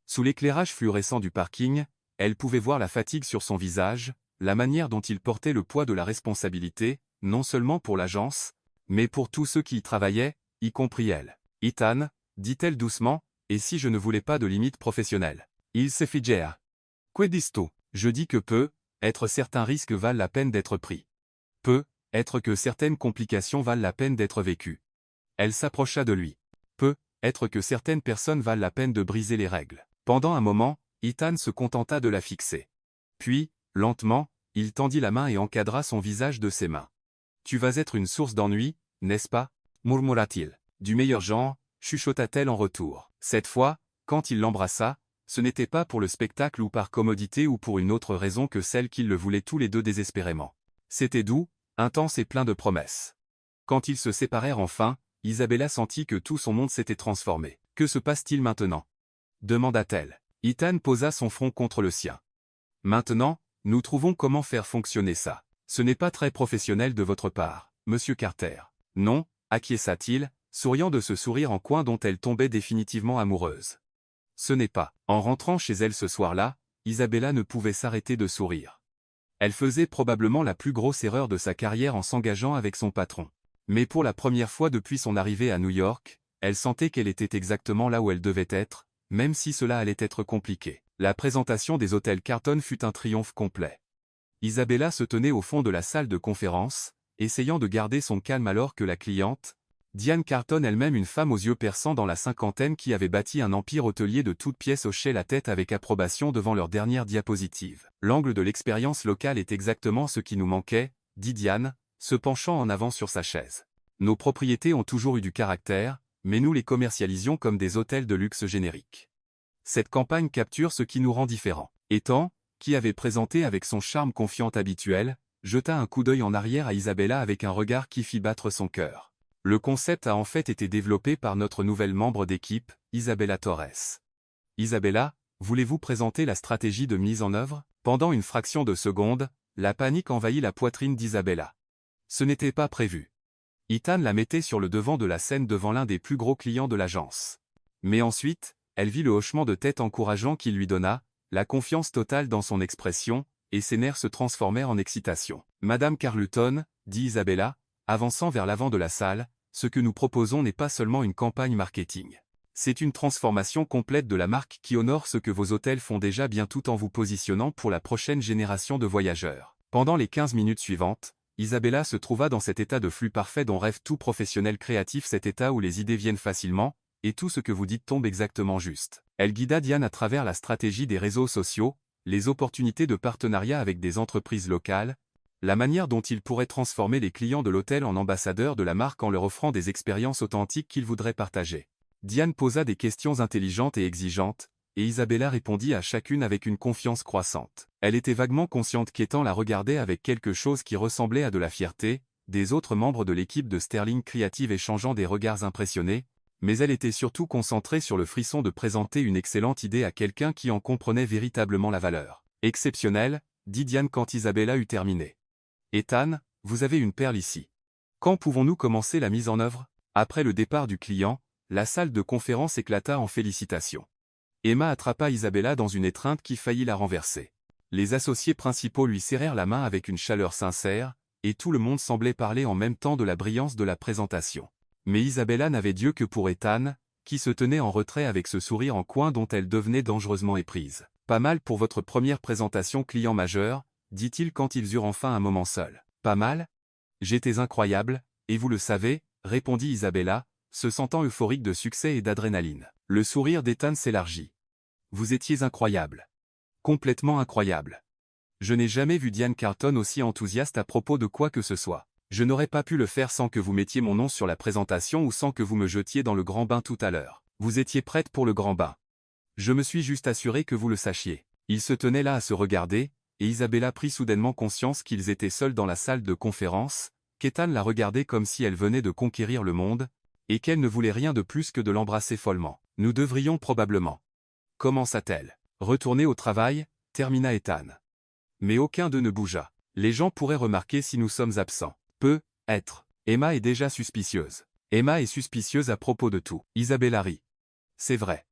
Sous l'éclairage fluorescent du parking, elle pouvait voir la fatigue sur son visage, la manière dont il portait le poids de la responsabilité, non seulement pour l'agence, mais pour tous ceux qui y travaillaient, y compris elle. Ethan, dit-elle doucement, et si je ne voulais pas de limite professionnelle? Il se figea. Que dis-tu? Je dis que être certains risques valent la peine d'être pris. Être que certaines complications valent la peine d'être vécues. Elle s'approcha de lui. Être que certaines personnes valent la peine de briser les règles. Pendant un moment, Ethan se contenta de la fixer. Puis, lentement, il tendit la main et encadra son visage de ses mains. Tu vas être une source d'ennui, n'est-ce pas? Murmura-t-il. Du meilleur genre, chuchota-t-elle en retour. Cette fois, quand il l'embrassa, ce n'était pas pour le spectacle ou par commodité ou pour une autre raison que celle qu'ils le voulaient tous les deux désespérément. C'était doux, intense et plein de promesses. Quand ils se séparèrent enfin, Isabella sentit que tout son monde s'était transformé. Que se passe-t-il maintenant? Demanda-t-elle. Ethan posa son front contre le sien. Maintenant, nous trouvons comment faire fonctionner ça. Ce n'est pas très professionnel de votre part, Monsieur Carter. Non, acquiesça-t-il, souriant de ce sourire en coin dont elle tombait définitivement amoureuse. Ce n'est pas. En rentrant chez elle ce soir-là, Isabella ne pouvait s'arrêter de sourire. Elle faisait probablement la plus grosse erreur de sa carrière en s'engageant avec son patron. Mais pour la première fois depuis son arrivée à New York, elle sentait qu'elle était exactement là où elle devait être, même si cela allait être compliqué. La présentation des hôtels Carlton fut un triomphe complet. Isabella se tenait au fond de la salle de conférence, essayant de garder son calme alors que la cliente, Diane Carlton elle-même une femme aux yeux perçants dans la cinquantaine qui avait bâti un empire hôtelier de toutes pièces hochait la tête avec approbation devant leur dernière diapositive. L'angle de l'expérience locale est exactement ce qui nous manquait, dit Diane, se penchant en avant sur sa chaise. Nos propriétés ont toujours eu du caractère, mais nous les commercialisions comme des hôtels de luxe génériques. Cette campagne capture ce qui nous rend différents. Ethan, qui avait présenté avec son charme confiant habituel, jeta un coup d'œil en arrière à Isabella avec un regard qui fit battre son cœur. Le concept a en fait été développé par notre nouvelle membre d'équipe, Isabella Torres. Isabella, voulez-vous présenter la stratégie de mise en œuvre? Pendant une fraction de seconde, la panique envahit la poitrine d'Isabella. Ce n'était pas prévu. Ethan la mettait sur le devant de la scène devant l'un des plus gros clients de l'agence. Mais ensuite, elle vit le hochement de tête encourageant qu'il lui donna, la confiance totale dans son expression, et ses nerfs se transformèrent en excitation. Madame Carleton, dit Isabella, avançant vers l'avant de la salle, ce que nous proposons n'est pas seulement une campagne marketing. C'est une transformation complète de la marque qui honore ce que vos hôtels font déjà bien tout en vous positionnant pour la prochaine génération de voyageurs. Pendant les 15 minutes suivantes, Isabella se trouva dans cet état de flux parfait dont rêve tout professionnel créatif, cet état où les idées viennent facilement, et tout ce que vous dites tombe exactement juste. Elle guida Diane à travers la stratégie des réseaux sociaux, les opportunités de partenariat avec des entreprises locales, la manière dont il pourrait transformer les clients de l'hôtel en ambassadeurs de la marque en leur offrant des expériences authentiques qu'ils voudraient partager. Diane posa des questions intelligentes et exigeantes, et Isabella répondit à chacune avec une confiance croissante. Elle était vaguement consciente qu'Ethan la regardait avec quelque chose qui ressemblait à de la fierté, des autres membres de l'équipe de Sterling Creative échangeant des regards impressionnés, mais elle était surtout concentrée sur le frisson de présenter une excellente idée à quelqu'un qui en comprenait véritablement la valeur. Exceptionnel, dit Diane quand Isabella eut terminé. Ethan, vous avez une perle ici. Quand pouvons-nous commencer la mise en œuvre? Après le départ du client, la salle de conférence éclata en félicitations. Emma attrapa Isabella dans une étreinte qui faillit la renverser. Les associés principaux lui serrèrent la main avec une chaleur sincère, et tout le monde semblait parler en même temps de la brillance de la présentation. Mais Isabella n'avait d'yeux que pour Ethan, qui se tenait en retrait avec ce sourire en coin dont elle devenait dangereusement éprise. Pas mal pour votre première présentation client majeur, dit-il quand ils eurent enfin un moment seuls. Pas mal? J'étais incroyable, et vous le savez, répondit Isabella, se sentant euphorique de succès et d'adrénaline. Le sourire d'Ethan s'élargit. Vous étiez incroyable. Complètement incroyable. Je n'ai jamais vu Diane Carlton aussi enthousiaste à propos de quoi que ce soit. Je n'aurais pas pu le faire sans que vous mettiez mon nom sur la présentation ou sans que vous me jetiez dans le grand bain tout à l'heure. Vous étiez prête pour le grand bain. Je me suis juste assuré que vous le sachiez. Ils se tenaient là à se regarder, et Isabella prit soudainement conscience qu'ils étaient seuls dans la salle de conférence, qu'Ethan la regardait comme si elle venait de conquérir le monde, et qu'elle ne voulait rien de plus que de l'embrasser follement. Nous devrions probablement. Commença-t-elle. Retournez au travail, termina Ethan. Mais aucun d'eux ne bougea. Les gens pourraient remarquer si nous sommes absents. Peut-être. Emma est déjà suspicieuse. Emma est suspicieuse à propos de tout. Isabella rit. C'est vrai.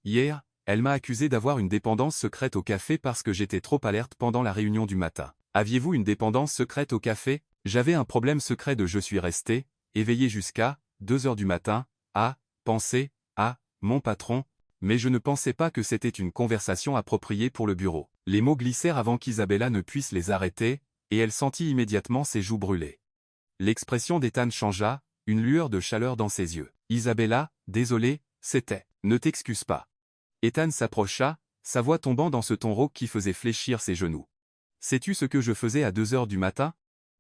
Hier, elle m'a accusé d'avoir une dépendance secrète au café parce que j'étais trop alerte pendant la réunion du matin. Aviez-vous une dépendance secrète au café? J'avais un problème secret de je suis resté, éveillé jusqu'à 2 heures du matin, à penser à mon patron, mais je ne pensais pas que c'était une conversation appropriée pour le bureau. Les mots glissèrent avant qu'Isabella ne puisse les arrêter, et elle sentit immédiatement ses joues brûler. L'expression d'Ethan changea, une lueur de chaleur dans ses yeux. Isabella, désolé, c'était. Ne t'excuse pas. Ethan s'approcha, sa voix tombant dans ce ton rauque qui faisait fléchir ses genoux. Sais-tu ce que je faisais à 2 heures du matin?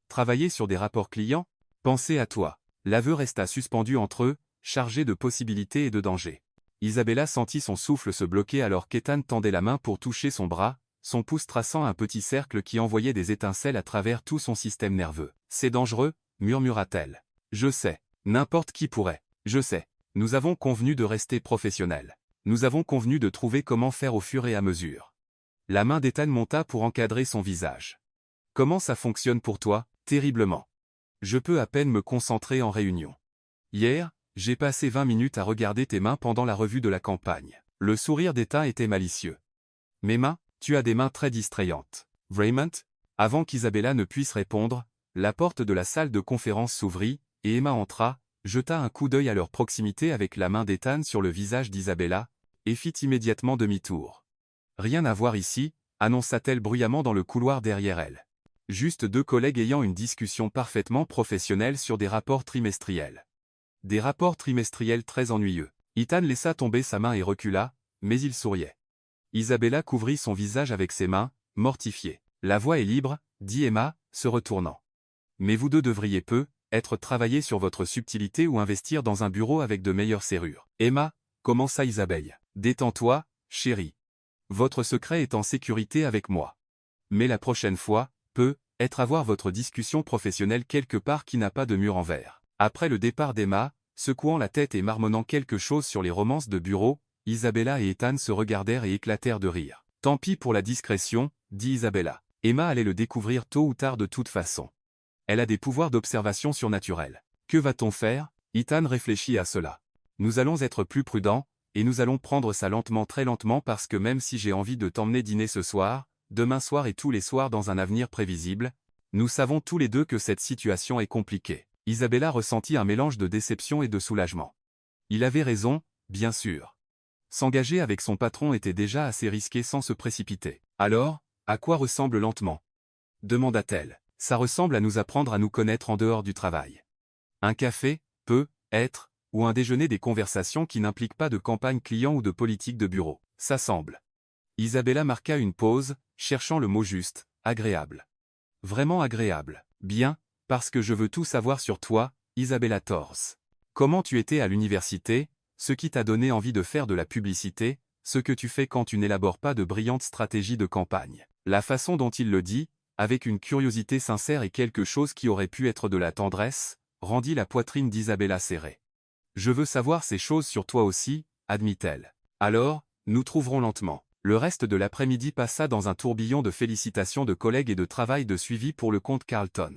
Travailler sur des rapports clients? Penser à toi. L'aveu resta suspendu entre eux, chargé de possibilités et de dangers. Isabella sentit son souffle se bloquer alors qu'Ethan tendait la main pour toucher son bras, son pouce traçant un petit cercle qui envoyait des étincelles à travers tout son système nerveux. C'est dangereux, murmura-t-elle. Je sais. N'importe qui pourrait. Je sais. Nous avons convenu de rester professionnels. Nous avons convenu de trouver comment faire au fur et à mesure. La main d'Ethan monta pour encadrer son visage. Comment ça fonctionne pour toi? Terriblement. Je peux à peine me concentrer en réunion. Hier, j'ai passé 20 minutes à regarder tes mains pendant la revue de la campagne. Le sourire d'Ethan était malicieux. Mes mains? Tu as des mains très distrayantes. Raymond? Avant qu'Isabella ne puisse répondre, la porte de la salle de conférence s'ouvrit, et Emma entra, jeta un coup d'œil à leur proximité avec la main d'Ethan sur le visage d'Isabella, et fit immédiatement demi-tour. Rien à voir ici, annonça-t-elle bruyamment dans le couloir derrière elle. Juste 2 collègues ayant une discussion parfaitement professionnelle sur des rapports trimestriels. Des rapports trimestriels très ennuyeux. Ethan laissa tomber sa main et recula, mais il souriait. Isabella couvrit son visage avec ses mains, mortifiée. La voie est libre, dit Emma, se retournant. Mais vous deux devriez être travailler sur votre subtilité ou investir dans un bureau avec de meilleures serrures. Emma, commença Isabelle. Détends-toi, chérie. Votre secret est en sécurité avec moi. Mais la prochaine fois, être avoir votre discussion professionnelle quelque part qui n'a pas de mur en verre. Après le départ d'Emma, secouant la tête et marmonnant quelque chose sur les romances de bureau, Isabella et Ethan se regardèrent et éclatèrent de rire. Tant pis pour la discrétion, dit Isabella. Emma allait le découvrir tôt ou tard de toute façon. Elle a des pouvoirs d'observation surnaturels. Que va-t-on faire? Ethan réfléchit à cela. Nous allons être plus prudents, et nous allons prendre ça lentement très lentement parce que même si j'ai envie de t'emmener dîner ce soir, demain soir et tous les soirs dans un avenir prévisible, nous savons tous les deux que cette situation est compliquée. Isabella ressentit un mélange de déception et de soulagement. Il avait raison, bien sûr. S'engager avec son patron était déjà assez risqué sans se précipiter. Alors, à quoi ressemble lentement? Demanda-t-elle. Ça ressemble à nous apprendre à nous connaître en dehors du travail. Un café, peut-être, ou un déjeuner, des conversations qui n'impliquent pas de campagne client ou de politique de bureau. Ça semble. Isabella marqua une pause, cherchant le mot juste, agréable. Vraiment agréable. Bien, parce que je veux tout savoir sur toi, Isabella Tors. Comment tu étais à l'université, ce qui t'a donné envie de faire de la publicité, ce que tu fais quand tu n'élabores pas de brillantes stratégies de campagne. La façon dont il le dit, avec une curiosité sincère et quelque chose qui aurait pu être de la tendresse, rendit la poitrine d'Isabella serrée. Je veux savoir ces choses sur toi aussi, admit-elle. Alors, nous trouverons lentement. Le reste de l'après-midi passa dans un tourbillon de félicitations de collègues et de travail de suivi pour le comte Carlton.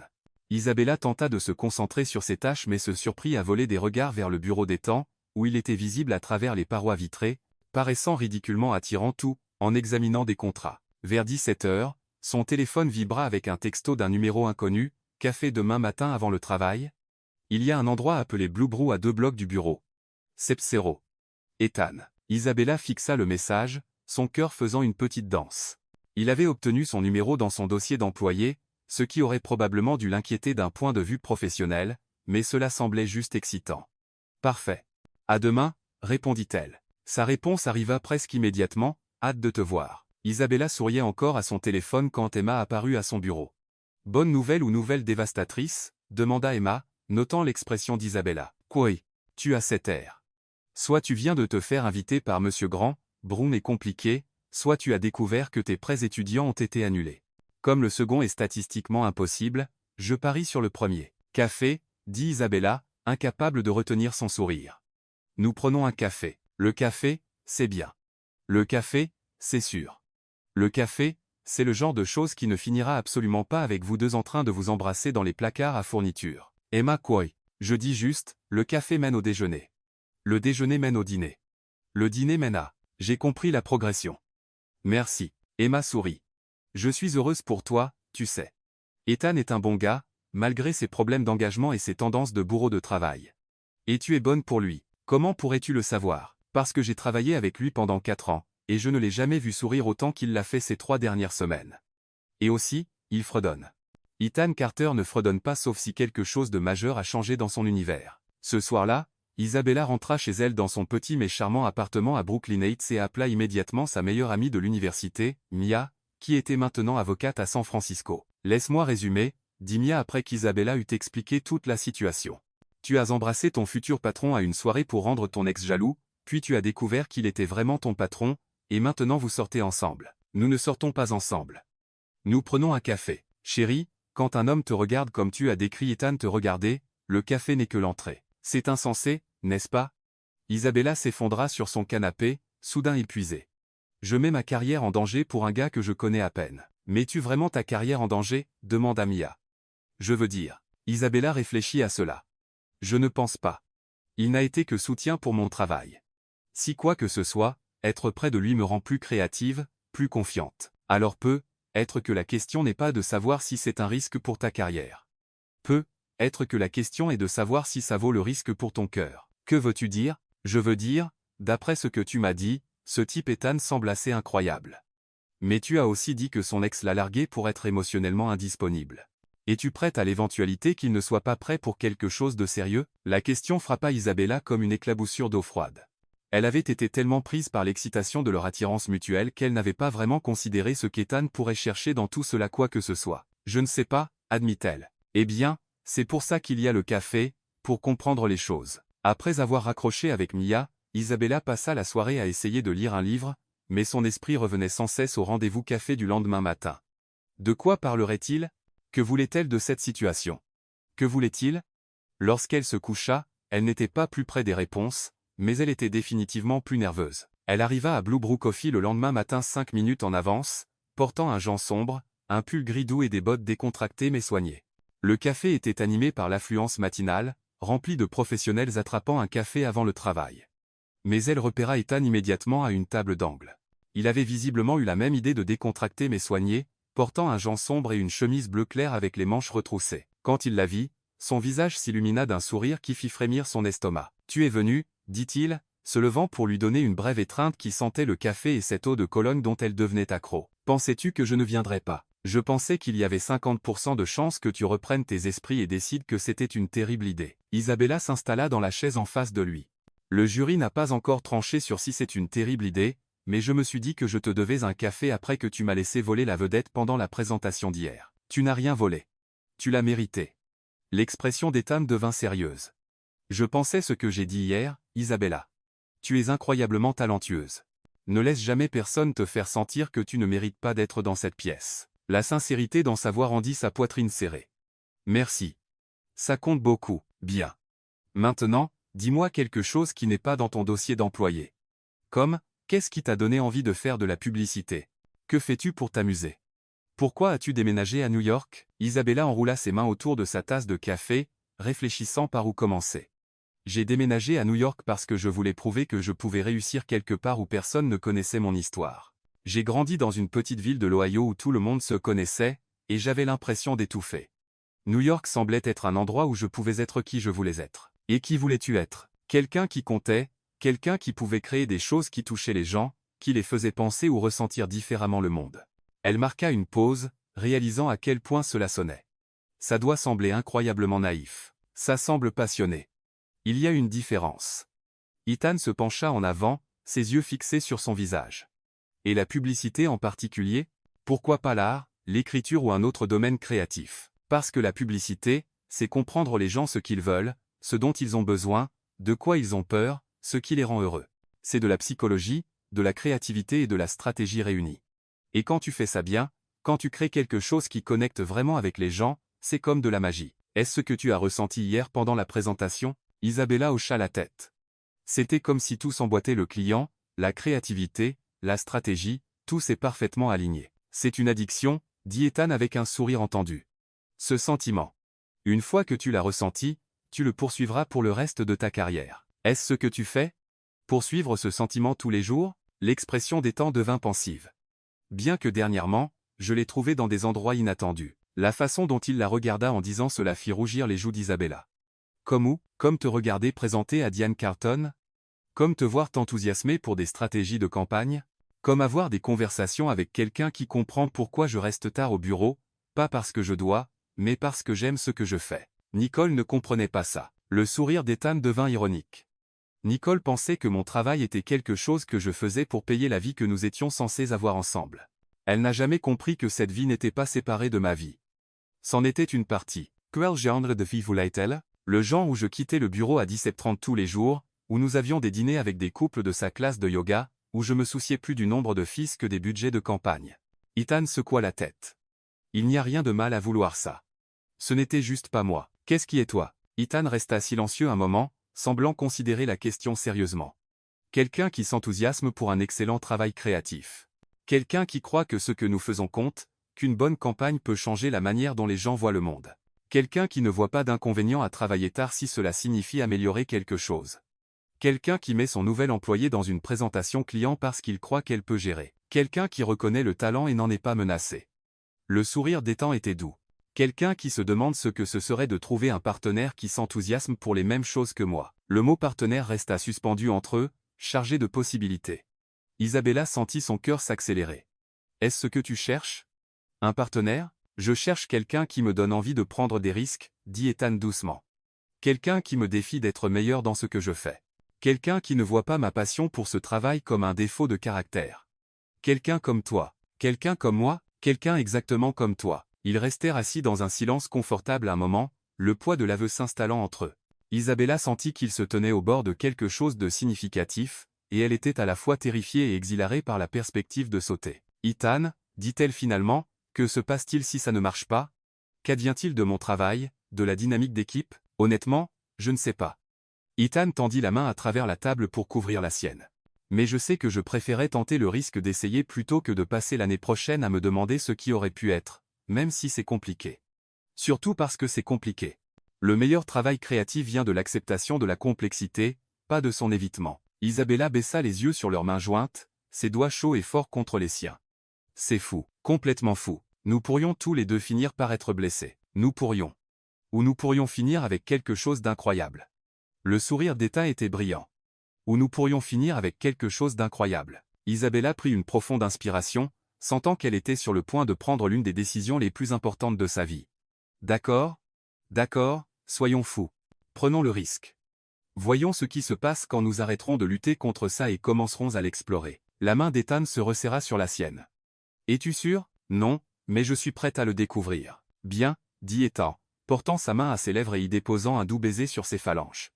Isabella tenta de se concentrer sur ses tâches mais se surprit à voler des regards vers le bureau d'Ethan, où il était visible à travers les parois vitrées, paraissant ridiculement attirant tout, en examinant des contrats. Vers 17 heures, son téléphone vibra avec un texto d'un numéro inconnu. Café demain matin avant le travail? Il y a un endroit appelé Blue Brew à 2 blocs du bureau. Sepsero. Ethan. Isabella fixa le message, son cœur faisant une petite danse. Il avait obtenu son numéro dans son dossier d'employé, ce qui aurait probablement dû l'inquiéter d'un point de vue professionnel, mais cela semblait juste excitant. Parfait. À demain, répondit-elle. Sa réponse arriva presque immédiatement, hâte de te voir. Isabella souriait encore à son téléphone quand Emma apparut à son bureau. Bonne nouvelle ou nouvelle dévastatrice? Demanda Emma, notant l'expression d'Isabella. Quoi? Tu as cet air. Soit tu viens de te faire inviter par Monsieur Grand, Brown est compliqué, soit tu as découvert que tes prêts étudiants ont été annulés. Comme le second est statistiquement impossible, je parie sur le premier. Café, dit Isabella, incapable de retenir son sourire. Nous prenons un café. Le café, c'est bien. Le café, c'est sûr. Le café, c'est le genre de chose qui ne finira absolument pas avec vous deux en train de vous embrasser dans les placards à fournitures. Emma quoi? Je dis juste, le café mène au déjeuner. Le déjeuner mène au dîner. Le dîner mène à... J'ai compris la progression. Merci. Emma sourit. Je suis heureuse pour toi, tu sais. Ethan est un bon gars, malgré ses problèmes d'engagement et ses tendances de bourreau de travail. Et tu es bonne pour lui. Comment pourrais-tu le savoir? Parce que j'ai travaillé avec lui pendant 4 ans, et je ne l'ai jamais vu sourire autant qu'il l'a fait ces 3 dernières semaines. Et aussi, il fredonne. Ethan Carter ne fredonne pas sauf si quelque chose de majeur a changé dans son univers. Ce soir-là, Isabella rentra chez elle dans son petit mais charmant appartement à Brooklyn Heights et appela immédiatement sa meilleure amie de l'université, Mia, qui était maintenant avocate à San Francisco. « Laisse-moi résumer », dit Mia après qu'Isabella eut expliqué toute la situation. « Tu as embrassé ton futur patron à une soirée pour rendre ton ex jaloux, puis tu as découvert qu'il était vraiment ton patron, et maintenant vous sortez ensemble. Nous ne sortons pas ensemble. Nous prenons un café. Chérie, quand un homme te regarde comme tu as décrit Ethan te regarder, le café n'est que l'entrée. C'est insensé, n'est-ce pas? » Isabella s'effondra sur son canapé, soudain épuisée. « Je mets ma carrière en danger pour un gars que je connais à peine. »« Mets-tu vraiment ta carrière en danger ?» demanda Mia. « Je veux dire. » Isabella réfléchit à cela. « Je ne pense pas. Il n'a été que soutien pour mon travail. Si quoi que ce soit, être près de lui me rend plus créative, plus confiante. Alors être que la question n'est pas de savoir si c'est un risque pour ta carrière. Être que la question est de savoir si ça vaut le risque pour ton cœur. Que veux-tu dire? Je veux dire, d'après ce que tu m'as dit, ce type Ethan semble assez incroyable. Mais tu as aussi dit que son ex l'a largué pour être émotionnellement indisponible. Es-tu prête à l'éventualité qu'il ne soit pas prêt pour quelque chose de sérieux? La question frappa Isabella comme une éclaboussure d'eau froide. Elle avait été tellement prise par l'excitation de leur attirance mutuelle qu'elle n'avait pas vraiment considéré ce qu'Ethan pourrait chercher dans tout cela quoi que ce soit. Je ne sais pas, admit-elle. Eh bien, c'est pour ça qu'il y a le café, pour comprendre les choses. Après avoir raccroché avec Mia, Isabella passa la soirée à essayer de lire un livre, mais son esprit revenait sans cesse au rendez-vous café du lendemain matin. De quoi parlerait-il? Que voulait-elle de cette situation? Que voulait-il? Lorsqu'elle se coucha, elle n'était pas plus près des réponses, mais elle était définitivement plus nerveuse. Elle arriva à Blue Brew Coffee le lendemain matin 5 minutes en avance, portant un jean sombre, un pull gris doux et des bottes décontractées mais soignées. Le café était animé par l'affluence matinale, rempli de professionnels attrapant un café avant le travail. Mais elle repéra Ethan immédiatement à une table d'angle. Il avait visiblement eu la même idée de décontracté mais soigné, portant un jean sombre et une chemise bleu clair avec les manches retroussées. Quand il la vit, son visage s'illumina d'un sourire qui fit frémir son estomac. « Tu es venu, dit-il, se levant pour lui donner une brève étreinte qui sentait le café et cette eau de Cologne dont elle devenait accro. Pensais-tu que je ne viendrais pas? Je pensais qu'il y avait 50% de chances que tu reprennes tes esprits et décides que c'était une terrible idée. » Isabella s'installa dans la chaise en face de lui. Le jury n'a pas encore tranché sur si c'est une terrible idée, mais je me suis dit que je te devais un café après que tu m'as laissé voler la vedette pendant la présentation d'hier. Tu n'as rien volé. Tu l'as mérité. L'expression d'Ethan devint sérieuse. Je pensais ce que j'ai dit hier, Isabella. Tu es incroyablement talentueuse. Ne laisse jamais personne te faire sentir que tu ne mérites pas d'être dans cette pièce. La sincérité dans sa voix rendit sa poitrine serrée. Merci. Ça compte beaucoup, bien. Maintenant, dis-moi quelque chose qui n'est pas dans ton dossier d'employé. Comme, qu'est-ce qui t'a donné envie de faire de la publicité? Que fais-tu pour t'amuser? Pourquoi as-tu déménagé à New York? Isabella enroula ses mains autour de sa tasse de café, réfléchissant par où commencer. J'ai déménagé à New York parce que je voulais prouver que je pouvais réussir quelque part où personne ne connaissait mon histoire. J'ai grandi dans une petite ville de l'Ohio où tout le monde se connaissait, et j'avais l'impression d'étouffer. New York semblait être un endroit où je pouvais être qui je voulais être. Et qui voulais-tu être? Quelqu'un qui comptait, quelqu'un qui pouvait créer des choses qui touchaient les gens, qui les faisaient penser ou ressentir différemment le monde. Elle marqua une pause, réalisant à quel point cela sonnait. Ça doit sembler incroyablement naïf. Ça semble passionné. Il y a une différence. Ethan se pencha en avant, ses yeux fixés sur son visage. Et la publicité en particulier? Pourquoi pas l'art, l'écriture ou un autre domaine créatif? Parce que la publicité, c'est comprendre les gens ce qu'ils veulent, ce dont ils ont besoin, de quoi ils ont peur, ce qui les rend heureux. C'est de la psychologie, de la créativité et de la stratégie réunies. Et quand tu fais ça bien, quand tu crées quelque chose qui connecte vraiment avec les gens, c'est comme de la magie. Est-ce ce que tu as ressenti hier pendant la présentation? Isabella hocha la tête. C'était comme si tout s'emboîtait: le client, la créativité, la stratégie, Tout s'est parfaitement aligné. C'est une addiction, dit Ethan avec un sourire entendu. Ce sentiment. Une fois que tu l'as ressenti, tu le poursuivras pour le reste de ta carrière. Est-ce ce que tu fais? Poursuivre ce sentiment tous les jours? L'expression d'Ethan devint pensive. Bien que dernièrement, je l'ai trouvé dans des endroits inattendus. La façon dont il la regarda en disant cela fit rougir les joues d'Isabella. Comme où? Comme te regarder présenter à Diane Carlton? Comme te voir t'enthousiasmer pour des stratégies de campagne? Comme avoir des conversations avec quelqu'un qui comprend pourquoi je reste tard au bureau, pas parce que je dois, mais parce que j'aime ce que je fais. Nicole ne comprenait pas ça. Le sourire d'Ethan devint ironique. Nicole pensait que mon travail était quelque chose que je faisais pour payer la vie que nous étions censés avoir ensemble. Elle n'a jamais compris que cette vie n'était pas séparée de ma vie. C'en était une partie. Quel genre de vie voulait-elle? Le genre où je quittais le bureau à 17h30 tous les jours, où nous avions des dîners avec des couples de sa classe de yoga, où je me souciais plus du nombre de fils que des budgets de campagne. Ethan secoua la tête. Il n'y a rien de mal à vouloir ça. Ce n'était juste pas moi. Qu'est-ce qui est toi? Ethan resta silencieux un moment, semblant considérer la question sérieusement. Quelqu'un qui s'enthousiasme pour un excellent travail créatif. Quelqu'un qui croit que ce que nous faisons compte, qu'une bonne campagne peut changer la manière dont les gens voient le monde. Quelqu'un qui ne voit pas d'inconvénient à travailler tard si cela signifie améliorer quelque chose. Quelqu'un qui met son nouvel employé dans une présentation client parce qu'il croit qu'elle peut gérer. Quelqu'un qui reconnaît le talent et n'en est pas menacé. Le sourire d'Ethan était doux. Quelqu'un qui se demande ce que ce serait de trouver un partenaire qui s'enthousiasme pour les mêmes choses que moi. Le mot partenaire resta suspendu entre eux, chargé de possibilités. Isabella sentit son cœur s'accélérer. Est-ce ce que tu cherches? Un partenaire? Je cherche quelqu'un qui me donne envie de prendre des risques, dit Ethan doucement. Quelqu'un qui me défie d'être meilleur dans ce que je fais. Quelqu'un qui ne voit pas ma passion pour ce travail comme un défaut de caractère. Quelqu'un comme toi. Quelqu'un comme moi, quelqu'un exactement comme toi. Ils restèrent assis dans un silence confortable un moment, le poids de l'aveu s'installant entre eux. Isabella sentit qu'ils se tenaient au bord de quelque chose de significatif, et elle était à la fois terrifiée et exhilarée par la perspective de sauter. Ethan, dit-elle finalement, que se passe-t-il si ça ne marche pas? Qu'advient-il de mon travail, de la dynamique d'équipe? Honnêtement, je ne sais pas. Ethan tendit la main à travers la table pour couvrir la sienne. Mais je sais que je préférais tenter le risque d'essayer plutôt que de passer l'année prochaine à me demander ce qui aurait pu être, même si c'est compliqué. Surtout parce que c'est compliqué. Le meilleur travail créatif vient de l'acceptation de la complexité, pas de son évitement. Isabella baissa les yeux sur leurs mains jointes, ses doigts chauds et forts contre les siens. C'est fou, complètement fou. Nous pourrions tous les deux finir par être blessés. Nous pourrions. Ou nous pourrions finir avec quelque chose d'incroyable. Le sourire d'Ethan était brillant. Ou nous pourrions finir avec quelque chose d'incroyable. Isabella prit une profonde inspiration, sentant qu'elle était sur le point de prendre l'une des décisions les plus importantes de sa vie. D'accord? D'accord, soyons fous. Prenons le risque. Voyons ce qui se passe quand nous arrêterons de lutter contre ça et commencerons à l'explorer. La main d'Ethan se resserra sur la sienne. Es-tu sûr? Non, mais je suis prête à le découvrir. Bien, dit Ethan, portant sa main à ses lèvres et y déposant un doux baiser sur ses phalanges.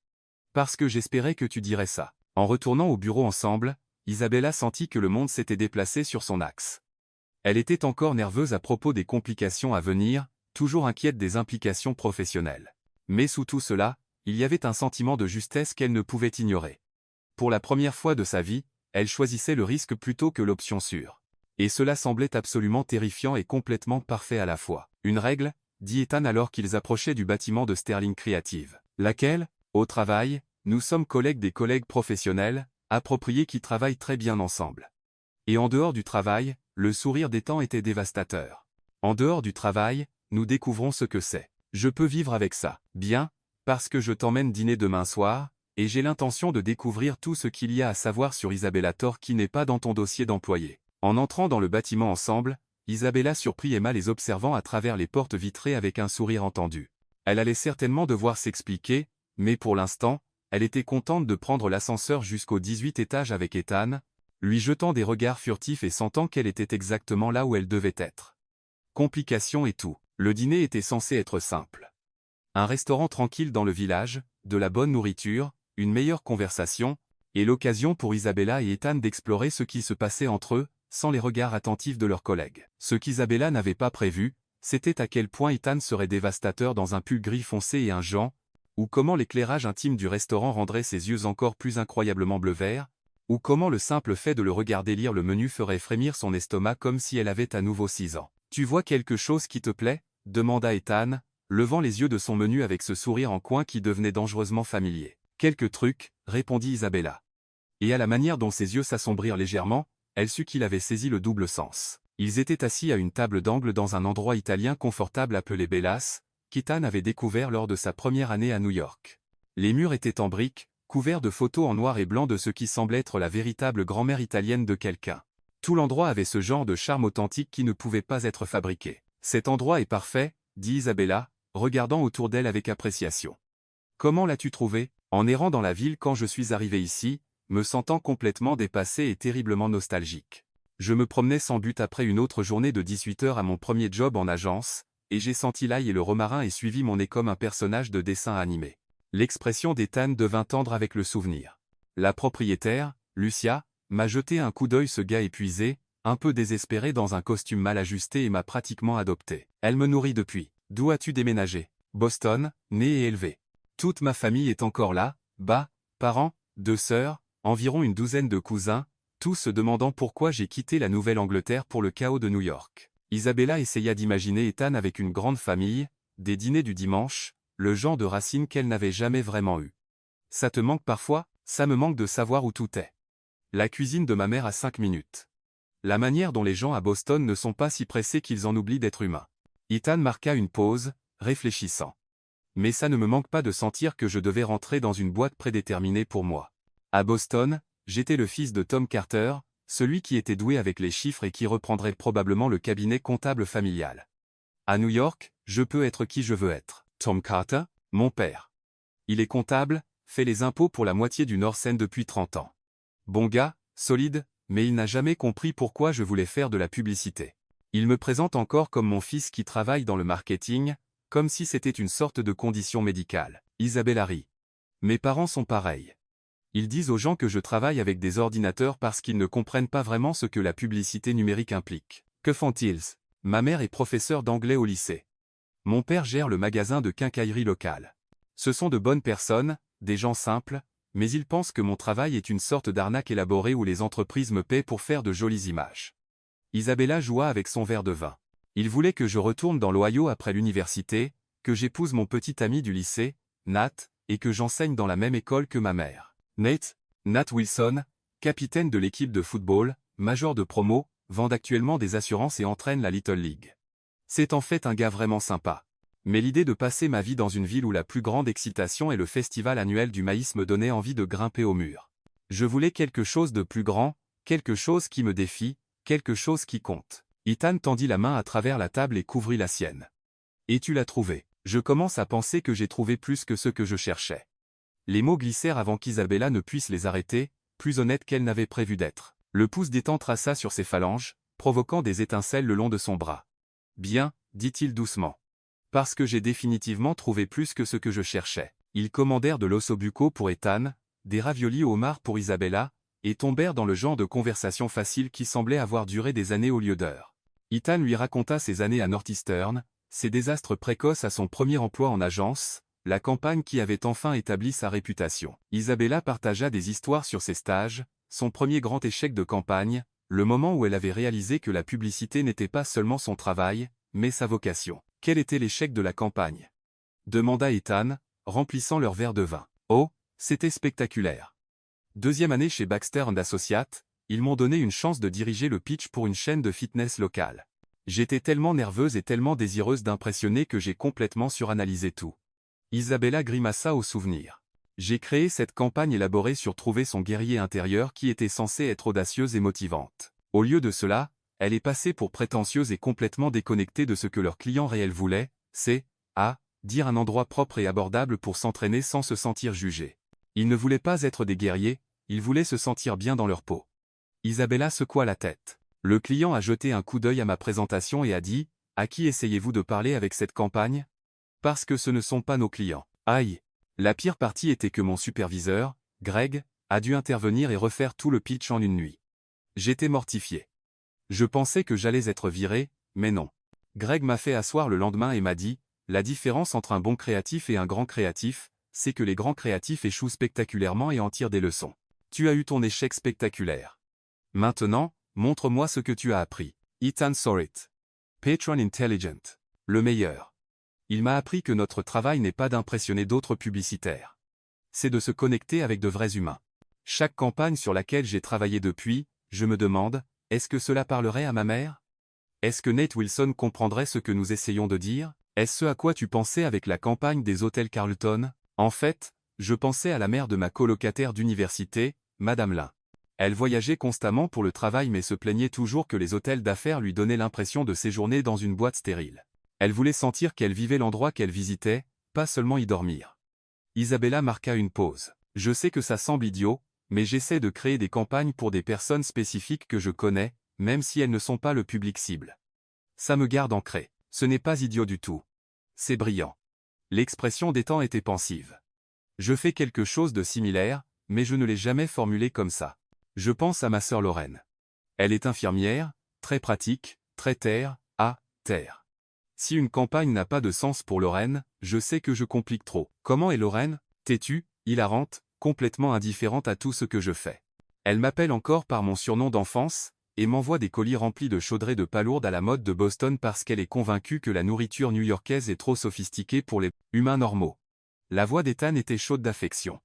Parce que j'espérais que tu dirais ça. En retournant au bureau ensemble, Isabella sentit que le monde s'était déplacé sur son axe. Elle était encore nerveuse à propos des complications à venir, toujours inquiète des implications professionnelles. Mais sous tout cela, il y avait un sentiment de justesse qu'elle ne pouvait ignorer. Pour la première fois de sa vie, elle choisissait le risque plutôt que l'option sûre. Et cela semblait absolument terrifiant et complètement parfait à la fois. Une règle, dit Ethan alors qu'ils approchaient du bâtiment de Sterling Creative. Laquelle? Au travail, nous sommes collègues des collègues professionnels, appropriés qui travaillent très bien ensemble. Et en dehors du travail, le sourire d'Ethan était dévastateur. En dehors du travail, nous découvrons ce que c'est. Je peux vivre avec ça. Bien, parce que je t'emmène dîner demain soir, et j'ai l'intention de découvrir tout ce qu'il y a à savoir sur Isabella Thor qui n'est pas dans ton dossier d'employé. En entrant dans le bâtiment ensemble, Isabella surprit Emma les observant à travers les portes vitrées avec un sourire entendu. Elle allait certainement devoir s'expliquer, mais pour l'instant, elle était contente de prendre l'ascenseur jusqu'au 18e étage avec Ethan, lui jetant des regards furtifs et sentant qu'elle était exactement là où elle devait être. Complications et tout. Le dîner était censé être simple. Un restaurant tranquille dans le village, de la bonne nourriture, une meilleure conversation, et l'occasion pour Isabella et Ethan d'explorer ce qui se passait entre eux, sans les regards attentifs de leurs collègues. Ce qu'Isabella n'avait pas prévu, c'était à quel point Ethan serait dévastateur dans un pull gris foncé et un gant, ou comment l'éclairage intime du restaurant rendrait ses yeux encore plus incroyablement bleu-vert, Ou comment le simple fait de le regarder lire le menu ferait frémir son estomac comme si elle avait à nouveau 6 ans. « Tu vois quelque chose qui te plaît ?» demanda Ethan, levant les yeux de son menu avec ce sourire en coin qui devenait dangereusement familier. « Quelques trucs, répondit Isabella. Et à la manière dont ses yeux s'assombrirent légèrement, elle sut qu'il avait saisi le double sens. Ils étaient assis à une table d'angle dans un endroit italien confortable appelé Bellas, qu'Ethan avait découvert lors de sa première année à New York. Les murs étaient en briques, couverts de photos en noir et blanc de ce qui semblait être la véritable grand-mère italienne de quelqu'un. Tout l'endroit avait ce genre de charme authentique qui ne pouvait pas être fabriqué. « Cet endroit est parfait, » dit Isabella, regardant autour d'elle avec appréciation. « Comment l'as-tu trouvé ?» En errant dans la ville quand je suis arrivé ici, me sentant complètement dépassé et terriblement nostalgique. Je me promenais sans but après une autre journée de 18 heures à mon premier job en agence, et j'ai senti l'ail et le romarin et suivi mon nez comme un personnage de dessin animé. L'expression d'Ethan devint tendre avec le souvenir. La propriétaire, Lucia, m'a jeté un coup d'œil, ce gars épuisé, un peu désespéré dans un costume mal ajusté, et m'a pratiquement adopté. Elle me nourrit depuis. D'où as-tu déménagé? Boston, né et élevé. Toute ma famille est encore là, parents, 2 sœurs, environ une douzaine de cousins, tous se demandant pourquoi j'ai quitté la Nouvelle-Angleterre pour le chaos de New York. Isabella essaya d'imaginer Ethan avec une grande famille, des dîners du dimanche, le genre de racines qu'elle n'avait jamais vraiment eu. Ça te manque parfois? Ça me manque de savoir où tout est. La cuisine de ma mère à 5 minutes. La manière dont les gens à Boston ne sont pas si pressés qu'ils en oublient d'être humains. Ethan marqua une pause, réfléchissant. Mais ça ne me manque pas de sentir que je devais rentrer dans une boîte prédéterminée pour moi. À Boston, j'étais le fils de Tom Carter, celui qui était doué avec les chiffres et qui reprendrait probablement le cabinet comptable familial. À New York, je peux être qui je veux être. Tom Carter, mon père. Il est comptable, fait les impôts pour la moitié du North End depuis 30 ans. Bon gars, solide, mais il n'a jamais compris pourquoi je voulais faire de la publicité. Il me présente encore comme mon fils qui travaille dans le marketing, comme si c'était une sorte de condition médicale. Isabella rit. Mes parents sont pareils. Ils disent aux gens que je travaille avec des ordinateurs parce qu'ils ne comprennent pas vraiment ce que la publicité numérique implique. Que font-ils? Ma mère est professeure d'anglais au lycée. Mon père gère le magasin de quincaillerie local. Ce sont de bonnes personnes, des gens simples, mais ils pensent que mon travail est une sorte d'arnaque élaborée où les entreprises me paient pour faire de jolies images. Isabella joua avec son verre de vin. Il voulait que je retourne dans l'Ohio après l'université, que j'épouse mon petit ami du lycée, Nat, et que j'enseigne dans la même école que ma mère. Nat Wilson, capitaine de l'équipe de football, major de promo, vend actuellement des assurances et entraîne la Little League. C'est en fait un gars vraiment sympa. Mais l'idée de passer ma vie dans une ville où la plus grande excitation est le festival annuel du maïs me donnait envie de grimper au mur. Je voulais quelque chose de plus grand, quelque chose qui me défie, quelque chose qui compte. Ethan tendit la main à travers la table et couvrit la sienne. Et tu l'as trouvé. Je commence à penser que j'ai trouvé plus que ce que je cherchais. Les mots glissèrent avant qu'Isabella ne puisse les arrêter, plus honnête qu'elle n'avait prévu d'être. Le pouce d'Ethan traça sur ses phalanges, provoquant des étincelles le long de son bras. Bien, dit-il doucement. Parce que j'ai définitivement trouvé plus que ce que je cherchais. Ils commandèrent de l'ossobuco pour Ethan, des raviolis au homard pour Isabella, et tombèrent dans le genre de conversation facile qui semblait avoir duré des années au lieu d'heures. Ethan lui raconta ses années à Northeastern, ses désastres précoces à son premier emploi en agence, la campagne qui avait enfin établi sa réputation. Isabella partagea des histoires sur ses stages, son premier grand échec de campagne, le moment où elle avait réalisé que la publicité n'était pas seulement son travail, mais sa vocation. Quel était l'échec de la campagne? Demanda Ethan, remplissant leur verre de vin. Oh, c'était spectaculaire. 2e année chez Baxter & Associates, ils m'ont donné une chance de diriger le pitch pour une chaîne de fitness locale. J'étais tellement nerveuse et tellement désireuse d'impressionner que j'ai complètement suranalysé tout. Isabella grimaça au souvenir. J'ai créé cette campagne élaborée sur trouver son guerrier intérieur qui était censé être audacieuse et motivante. Au lieu de cela, elle est passée pour prétentieuse et complètement déconnectée de ce que leurs clients réels voulaient, dire un endroit propre et abordable pour s'entraîner sans se sentir jugé. Ils ne voulaient pas être des guerriers, ils voulaient se sentir bien dans leur peau. Isabella secoua la tête. Le client a jeté un coup d'œil à ma présentation et a dit « À qui essayez-vous de parler avec cette campagne ?» Parce que ce ne sont pas nos clients. Aïe! La pire partie était que mon superviseur, Greg, a dû intervenir et refaire tout le pitch en une nuit. J'étais mortifié. Je pensais que j'allais être viré, mais non. Greg m'a fait asseoir le lendemain et m'a dit « La différence entre un bon créatif et un grand créatif, c'est que les grands créatifs échouent spectaculairement et en tirent des leçons. Tu as eu ton échec spectaculaire. Maintenant, montre-moi ce que tu as appris. Ethan Sorrett. Patron Intelligent. Le meilleur. Il m'a appris que notre travail n'est pas d'impressionner d'autres publicitaires. C'est de se connecter avec de vrais humains. Chaque campagne sur laquelle j'ai travaillé depuis, je me demande, est-ce que cela parlerait à ma mère? Est-ce que Nate Wilson comprendrait ce que nous essayons de dire? Est-ce ce à quoi tu pensais avec la campagne des hôtels Carlton? En fait, je pensais à la mère de ma colocataire d'université, Madame Lin. Elle voyageait constamment pour le travail mais se plaignait toujours que les hôtels d'affaires lui donnaient l'impression de séjourner dans une boîte stérile. Elle voulait sentir qu'elle vivait l'endroit qu'elle visitait, pas seulement y dormir. Isabella marqua une pause. Je sais que ça semble idiot, mais j'essaie de créer des campagnes pour des personnes spécifiques que je connais, même si elles ne sont pas le public cible. Ça me garde ancré. Ce n'est pas idiot du tout. C'est brillant. L'expression des temps était pensive. Je fais quelque chose de similaire, mais je ne l'ai jamais formulé comme ça. Je pense à ma sœur Lorraine. Elle est infirmière, très pratique, très terre. Si une campagne n'a pas de sens pour Lorraine, je sais que je complique trop. Comment est Lorraine? Têtue, hilarante, complètement indifférente à tout ce que je fais. Elle m'appelle encore par mon surnom d'enfance, et m'envoie des colis remplis de chaudrées de palourdes à la mode de Boston parce qu'elle est convaincue que la nourriture new-yorkaise est trop sophistiquée pour les humains normaux. La voix d'Ethan était chaude d'affection.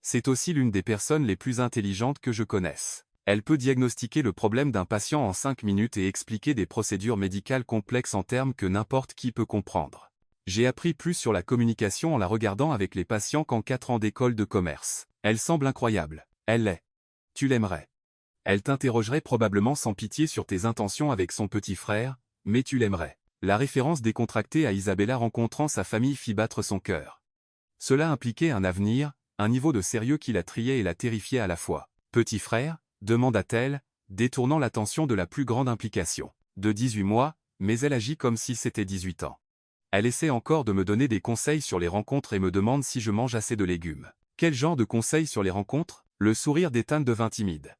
C'est aussi l'une des personnes les plus intelligentes que je connaisse. Elle peut diagnostiquer le problème d'un patient en 5 minutes et expliquer des procédures médicales complexes en termes que n'importe qui peut comprendre. J'ai appris plus sur la communication en la regardant avec les patients qu'en 4 ans d'école de commerce. Elle semble incroyable. Elle l'est. Tu l'aimerais. Elle t'interrogerait probablement sans pitié sur tes intentions avec son petit frère, mais tu l'aimerais. La référence décontractée à Isabella rencontrant sa famille fit battre son cœur. Cela impliquait un avenir, un niveau de sérieux qui la triait et la terrifiait à la fois. Petit frère? Demanda-t-elle, détournant l'attention de la plus grande implication. De 18 mois, mais elle agit comme si c'était 18 ans. Elle essaie encore de me donner des conseils sur les rencontres et me demande si je mange assez de légumes. Quel genre de conseils sur les rencontres? Le sourire d'Ethan devint timide.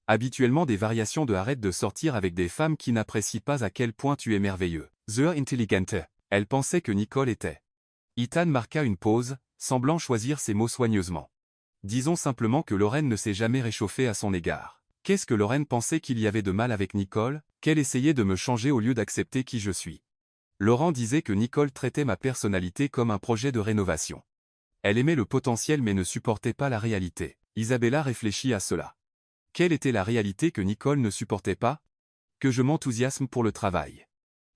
Habituellement des variations de arrête de sortir avec des femmes qui n'apprécient pas à quel point tu es merveilleux. The Intelligente. Elle pensait que Nicole était. Ethan marqua une pause, semblant choisir ses mots soigneusement. Disons simplement que Lorraine ne s'est jamais réchauffée à son égard. Qu'est-ce que Lorraine pensait qu'il y avait de mal avec Nicole? Qu'elle essayait de me changer au lieu d'accepter qui je suis. Laurent disait que Nicole traitait ma personnalité comme un projet de rénovation. Elle aimait le potentiel mais ne supportait pas la réalité. Isabella réfléchit à cela. Quelle était la réalité que Nicole ne supportait pas? Que je m'enthousiasme pour le travail.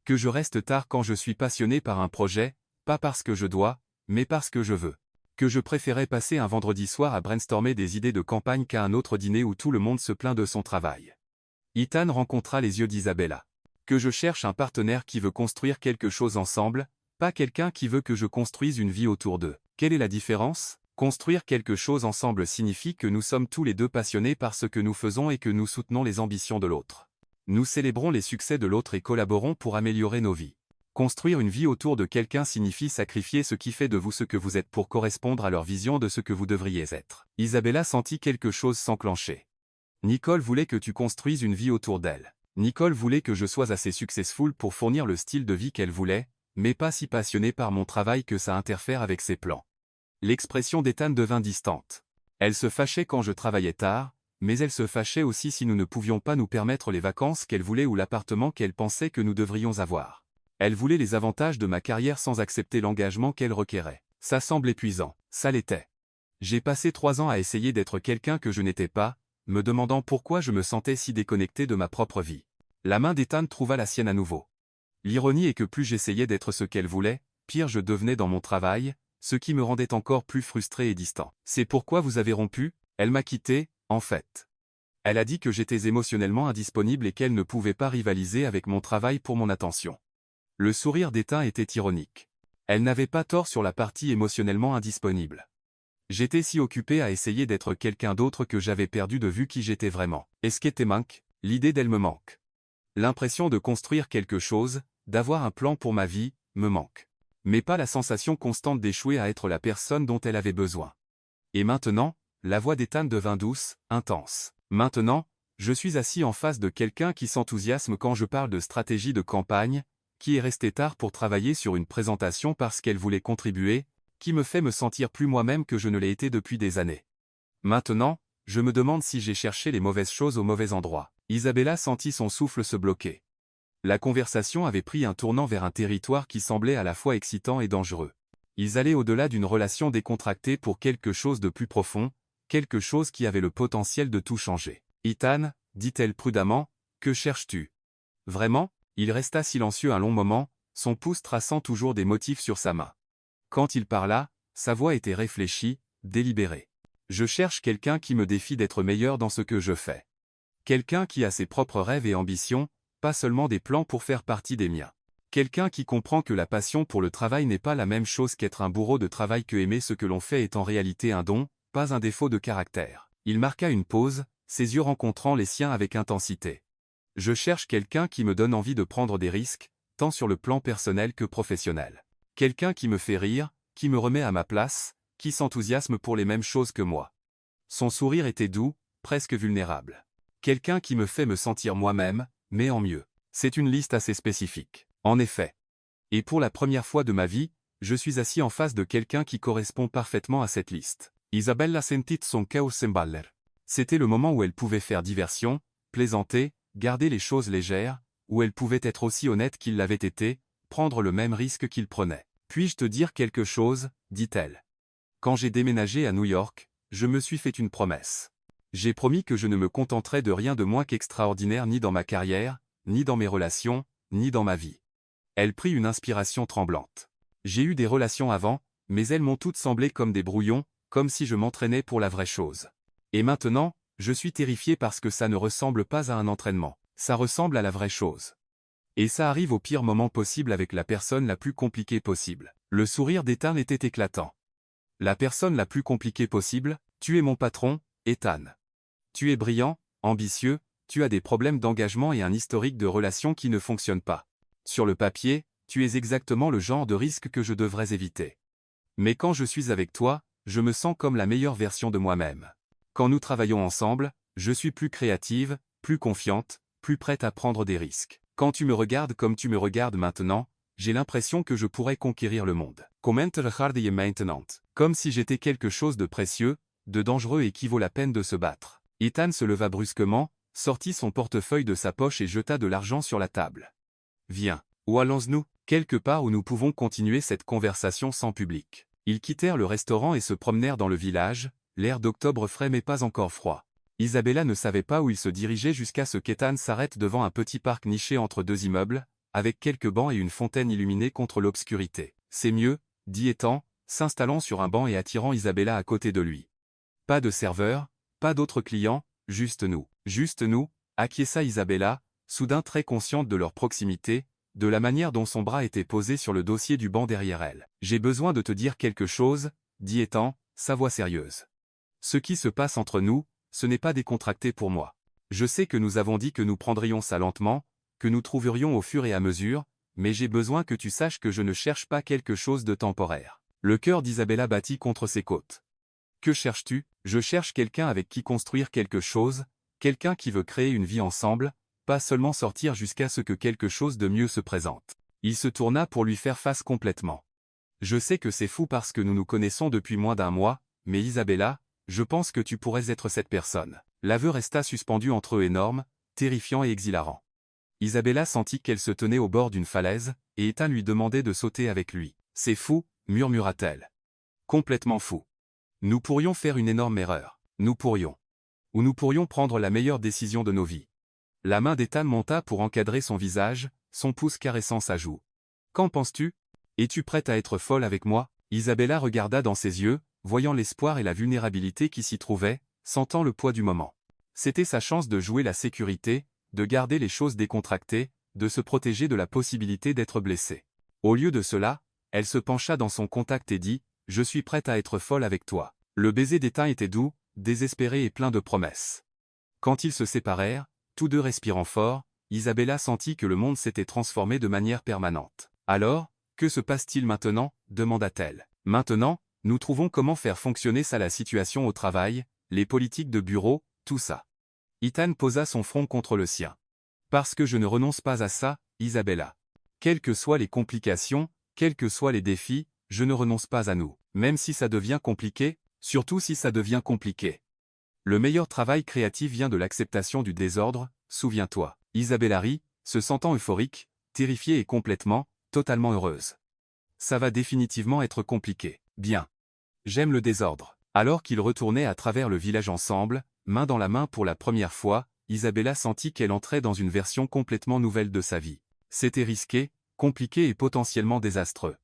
Que je reste tard quand je suis passionné par un projet, pas parce que je dois, mais parce que je veux. Que je préférais passer un vendredi soir à brainstormer des idées de campagne qu'à un autre dîner où tout le monde se plaint de son travail. Ethan rencontra les yeux d'Isabella. Que je cherche un partenaire qui veut construire quelque chose ensemble, pas quelqu'un qui veut que je construise une vie autour d'eux. Quelle est la différence? Construire quelque chose ensemble signifie que nous sommes tous les deux passionnés par ce que nous faisons et que nous soutenons les ambitions de l'autre. Nous célébrons les succès de l'autre et collaborons pour améliorer nos vies. Construire une vie autour de quelqu'un signifie sacrifier ce qui fait de vous ce que vous êtes pour correspondre à leur vision de ce que vous devriez être. Isabella sentit quelque chose s'enclencher. Nicole voulait que tu construises une vie autour d'elle. Nicole voulait que je sois assez successful pour fournir le style de vie qu'elle voulait, mais pas si passionnée par mon travail que ça interfère avec ses plans. L'expression d'Ethan devint distante. Elle se fâchait quand je travaillais tard, mais elle se fâchait aussi si nous ne pouvions pas nous permettre les vacances qu'elle voulait ou l'appartement qu'elle pensait que nous devrions avoir. Elle voulait les avantages de ma carrière sans accepter l'engagement qu'elle requérait. Ça semble épuisant. Ça l'était. J'ai passé 3 ans à essayer d'être quelqu'un que je n'étais pas, me demandant pourquoi je me sentais si déconnecté de ma propre vie. La main d'Ethan trouva la sienne à nouveau. L'ironie est que plus j'essayais d'être ce qu'elle voulait, pire je devenais dans mon travail, ce qui me rendait encore plus frustré et distant. C'est pourquoi vous avez rompu? Elle m'a quitté, en fait. Elle a dit que j'étais émotionnellement indisponible et qu'elle ne pouvait pas rivaliser avec mon travail pour mon attention. Le sourire d'Ethan était ironique. Elle n'avait pas tort sur la partie émotionnellement indisponible. J'étais si occupé à essayer d'être quelqu'un d'autre que j'avais perdu de vue qui j'étais vraiment. Est-ce qu'était manque? L'idée d'elle me manque. L'impression de construire quelque chose, d'avoir un plan pour ma vie, me manque. Mais pas la sensation constante d'échouer à être la personne dont elle avait besoin. Et maintenant, la voix d'Ethan devint douce, intense. Maintenant, je suis assis en face de quelqu'un qui s'enthousiasme quand je parle de stratégie de campagne, qui est resté tard pour travailler sur une présentation parce qu'elle voulait contribuer, qui me fait me sentir plus moi-même que je ne l'ai été depuis des années. Maintenant, je me demande si j'ai cherché les mauvaises choses au mauvais endroit. Isabella sentit son souffle se bloquer. La conversation avait pris un tournant vers un territoire qui semblait à la fois excitant et dangereux. Ils allaient au-delà d'une relation décontractée pour quelque chose de plus profond, quelque chose qui avait le potentiel de tout changer. « Ethan, dit-elle prudemment, que cherches-tu ? » Vraiment ? Il resta silencieux un long moment, son pouce traçant toujours des motifs sur sa main. Quand il parla, sa voix était réfléchie, délibérée. « Je cherche quelqu'un qui me défie d'être meilleur dans ce que je fais. Quelqu'un qui a ses propres rêves et ambitions, pas seulement des plans pour faire partie des miens. Quelqu'un qui comprend que la passion pour le travail n'est pas la même chose qu'être un bourreau de travail, que aimer ce que l'on fait est en réalité un don, pas un défaut de caractère. » Il marqua une pause, ses yeux rencontrant les siens avec intensité. « Je cherche quelqu'un qui me donne envie de prendre des risques, tant sur le plan personnel que professionnel. Quelqu'un qui me fait rire, qui me remet à ma place, qui s'enthousiasme pour les mêmes choses que moi. » Son sourire était doux, presque vulnérable. « Quelqu'un qui me fait me sentir moi-même, mais en mieux. » C'est une liste assez spécifique. En effet. Et pour la première fois de ma vie, je suis assis en face de quelqu'un qui correspond parfaitement à cette liste. Isabella sentit son cœur s'emballer. C'était le moment où elle pouvait faire diversion, plaisanter, garder les choses légères, où elle pouvait être aussi honnête qu'il l'avait été, prendre le même risque qu'il prenait. « Puis-je te dire quelque chose ?» dit-elle. « Quand j'ai déménagé à New York, je me suis fait une promesse. J'ai promis que je ne me contenterais de rien de moins qu'extraordinaire, ni dans ma carrière, ni dans mes relations, ni dans ma vie. » Elle prit une inspiration tremblante. « J'ai eu des relations avant, mais elles m'ont toutes semblé comme des brouillons, comme si je m'entraînais pour la vraie chose. Et maintenant, je suis terrifié parce que ça ne ressemble pas à un entraînement. Ça ressemble à la vraie chose. Et ça arrive au pire moment possible avec la personne la plus compliquée possible. » Le sourire d'Ethan était éclatant. « La personne la plus compliquée possible, tu es mon patron, Ethan. Tu es brillant, ambitieux, tu as des problèmes d'engagement et un historique de relations qui ne fonctionnent pas. Sur le papier, tu es exactement le genre de risque que je devrais éviter. Mais quand je suis avec toi, je me sens comme la meilleure version de moi-même. Quand nous travaillons ensemble, je suis plus créative, plus confiante, plus prête à prendre des risques. Quand tu me regardes comme tu me regardes maintenant, j'ai l'impression que je pourrais conquérir le monde. Comme si j'étais quelque chose de précieux, de dangereux et qui vaut la peine de se battre. » Ethan se leva brusquement, sortit son portefeuille de sa poche et jeta de l'argent sur la table. « Viens. Où allons-nous ? Quelque part où nous pouvons continuer cette conversation sans public. » Ils quittèrent le restaurant et se promenèrent dans le village, l'air d'octobre frais mais pas encore froid. Isabella ne savait pas où ils se dirigeaient jusqu'à ce qu'Ethan s'arrête devant un petit parc niché entre deux immeubles, avec quelques bancs et une fontaine illuminée contre l'obscurité. « C'est mieux, » dit Ethan, s'installant sur un banc et attirant Isabella à côté de lui. « Pas de serveur, pas d'autres clients, juste nous. » « Juste nous » acquiesça Isabella, soudain très consciente de leur proximité, de la manière dont son bras était posé sur le dossier du banc derrière elle. « J'ai besoin de te dire quelque chose, » dit Ethan, sa voix sérieuse. « Ce qui se passe entre nous, ce n'est pas décontracté pour moi. Je sais que nous avons dit que nous prendrions ça lentement, que nous trouverions au fur et à mesure, mais j'ai besoin que tu saches que je ne cherche pas quelque chose de temporaire. » Le cœur d'Isabella battit contre ses côtes. « Que cherches-tu ? » « Je cherche quelqu'un avec qui construire quelque chose, quelqu'un qui veut créer une vie ensemble, pas seulement sortir jusqu'à ce que quelque chose de mieux se présente. » Il se tourna pour lui faire face complètement. « Je sais que c'est fou parce que nous nous connaissons depuis moins d'un mois, mais Isabella, je pense que tu pourrais être cette personne. » L'aveu resta suspendu entre eux, énorme, terrifiant et exhilarant. Isabella sentit qu'elle se tenait au bord d'une falaise, et Ethan lui demandait de sauter avec lui. « C'est fou, » murmura-t-elle. « Complètement fou. Nous pourrions faire une énorme erreur. Nous pourrions. Ou nous pourrions prendre la meilleure décision de nos vies. » La main d'Ethan monta pour encadrer son visage, son pouce caressant sa joue. « Qu'en penses-tu ? Es-tu prête à être folle avec moi ?» Isabella regarda dans ses yeux, voyant l'espoir et la vulnérabilité qui s'y trouvaient, sentant le poids du moment. C'était sa chance de jouer la sécurité, de garder les choses décontractées, de se protéger de la possibilité d'être blessée. Au lieu de cela, elle se pencha dans son contact et dit « Je suis prête à être folle avec toi. » Le baiser d'Ethan était doux, désespéré et plein de promesses. Quand ils se séparèrent, tous deux respirant fort, Isabella sentit que le monde s'était transformé de manière permanente. « Alors, que se passe-t-il maintenant ?» demanda-t-elle. « Maintenant, nous trouvons comment faire fonctionner ça, la situation au travail, les politiques de bureau, tout ça. » Ethan posa son front contre le sien. « Parce que je ne renonce pas à ça, Isabella. Quelles que soient les complications, quels que soient les défis, je ne renonce pas à nous. Même si ça devient compliqué, surtout si ça devient compliqué. » Le meilleur travail créatif vient de l'acceptation du désordre, souviens-toi. Isabella rit, se sentant euphorique, terrifiée et totalement heureuse. Ça va définitivement être compliqué. Bien. J'aime le désordre. Alors qu'ils retournaient à travers le village ensemble, main dans la main pour la première fois, Isabella sentit qu'elle entrait dans une version complètement nouvelle de sa vie. C'était risqué, compliqué et potentiellement désastreux.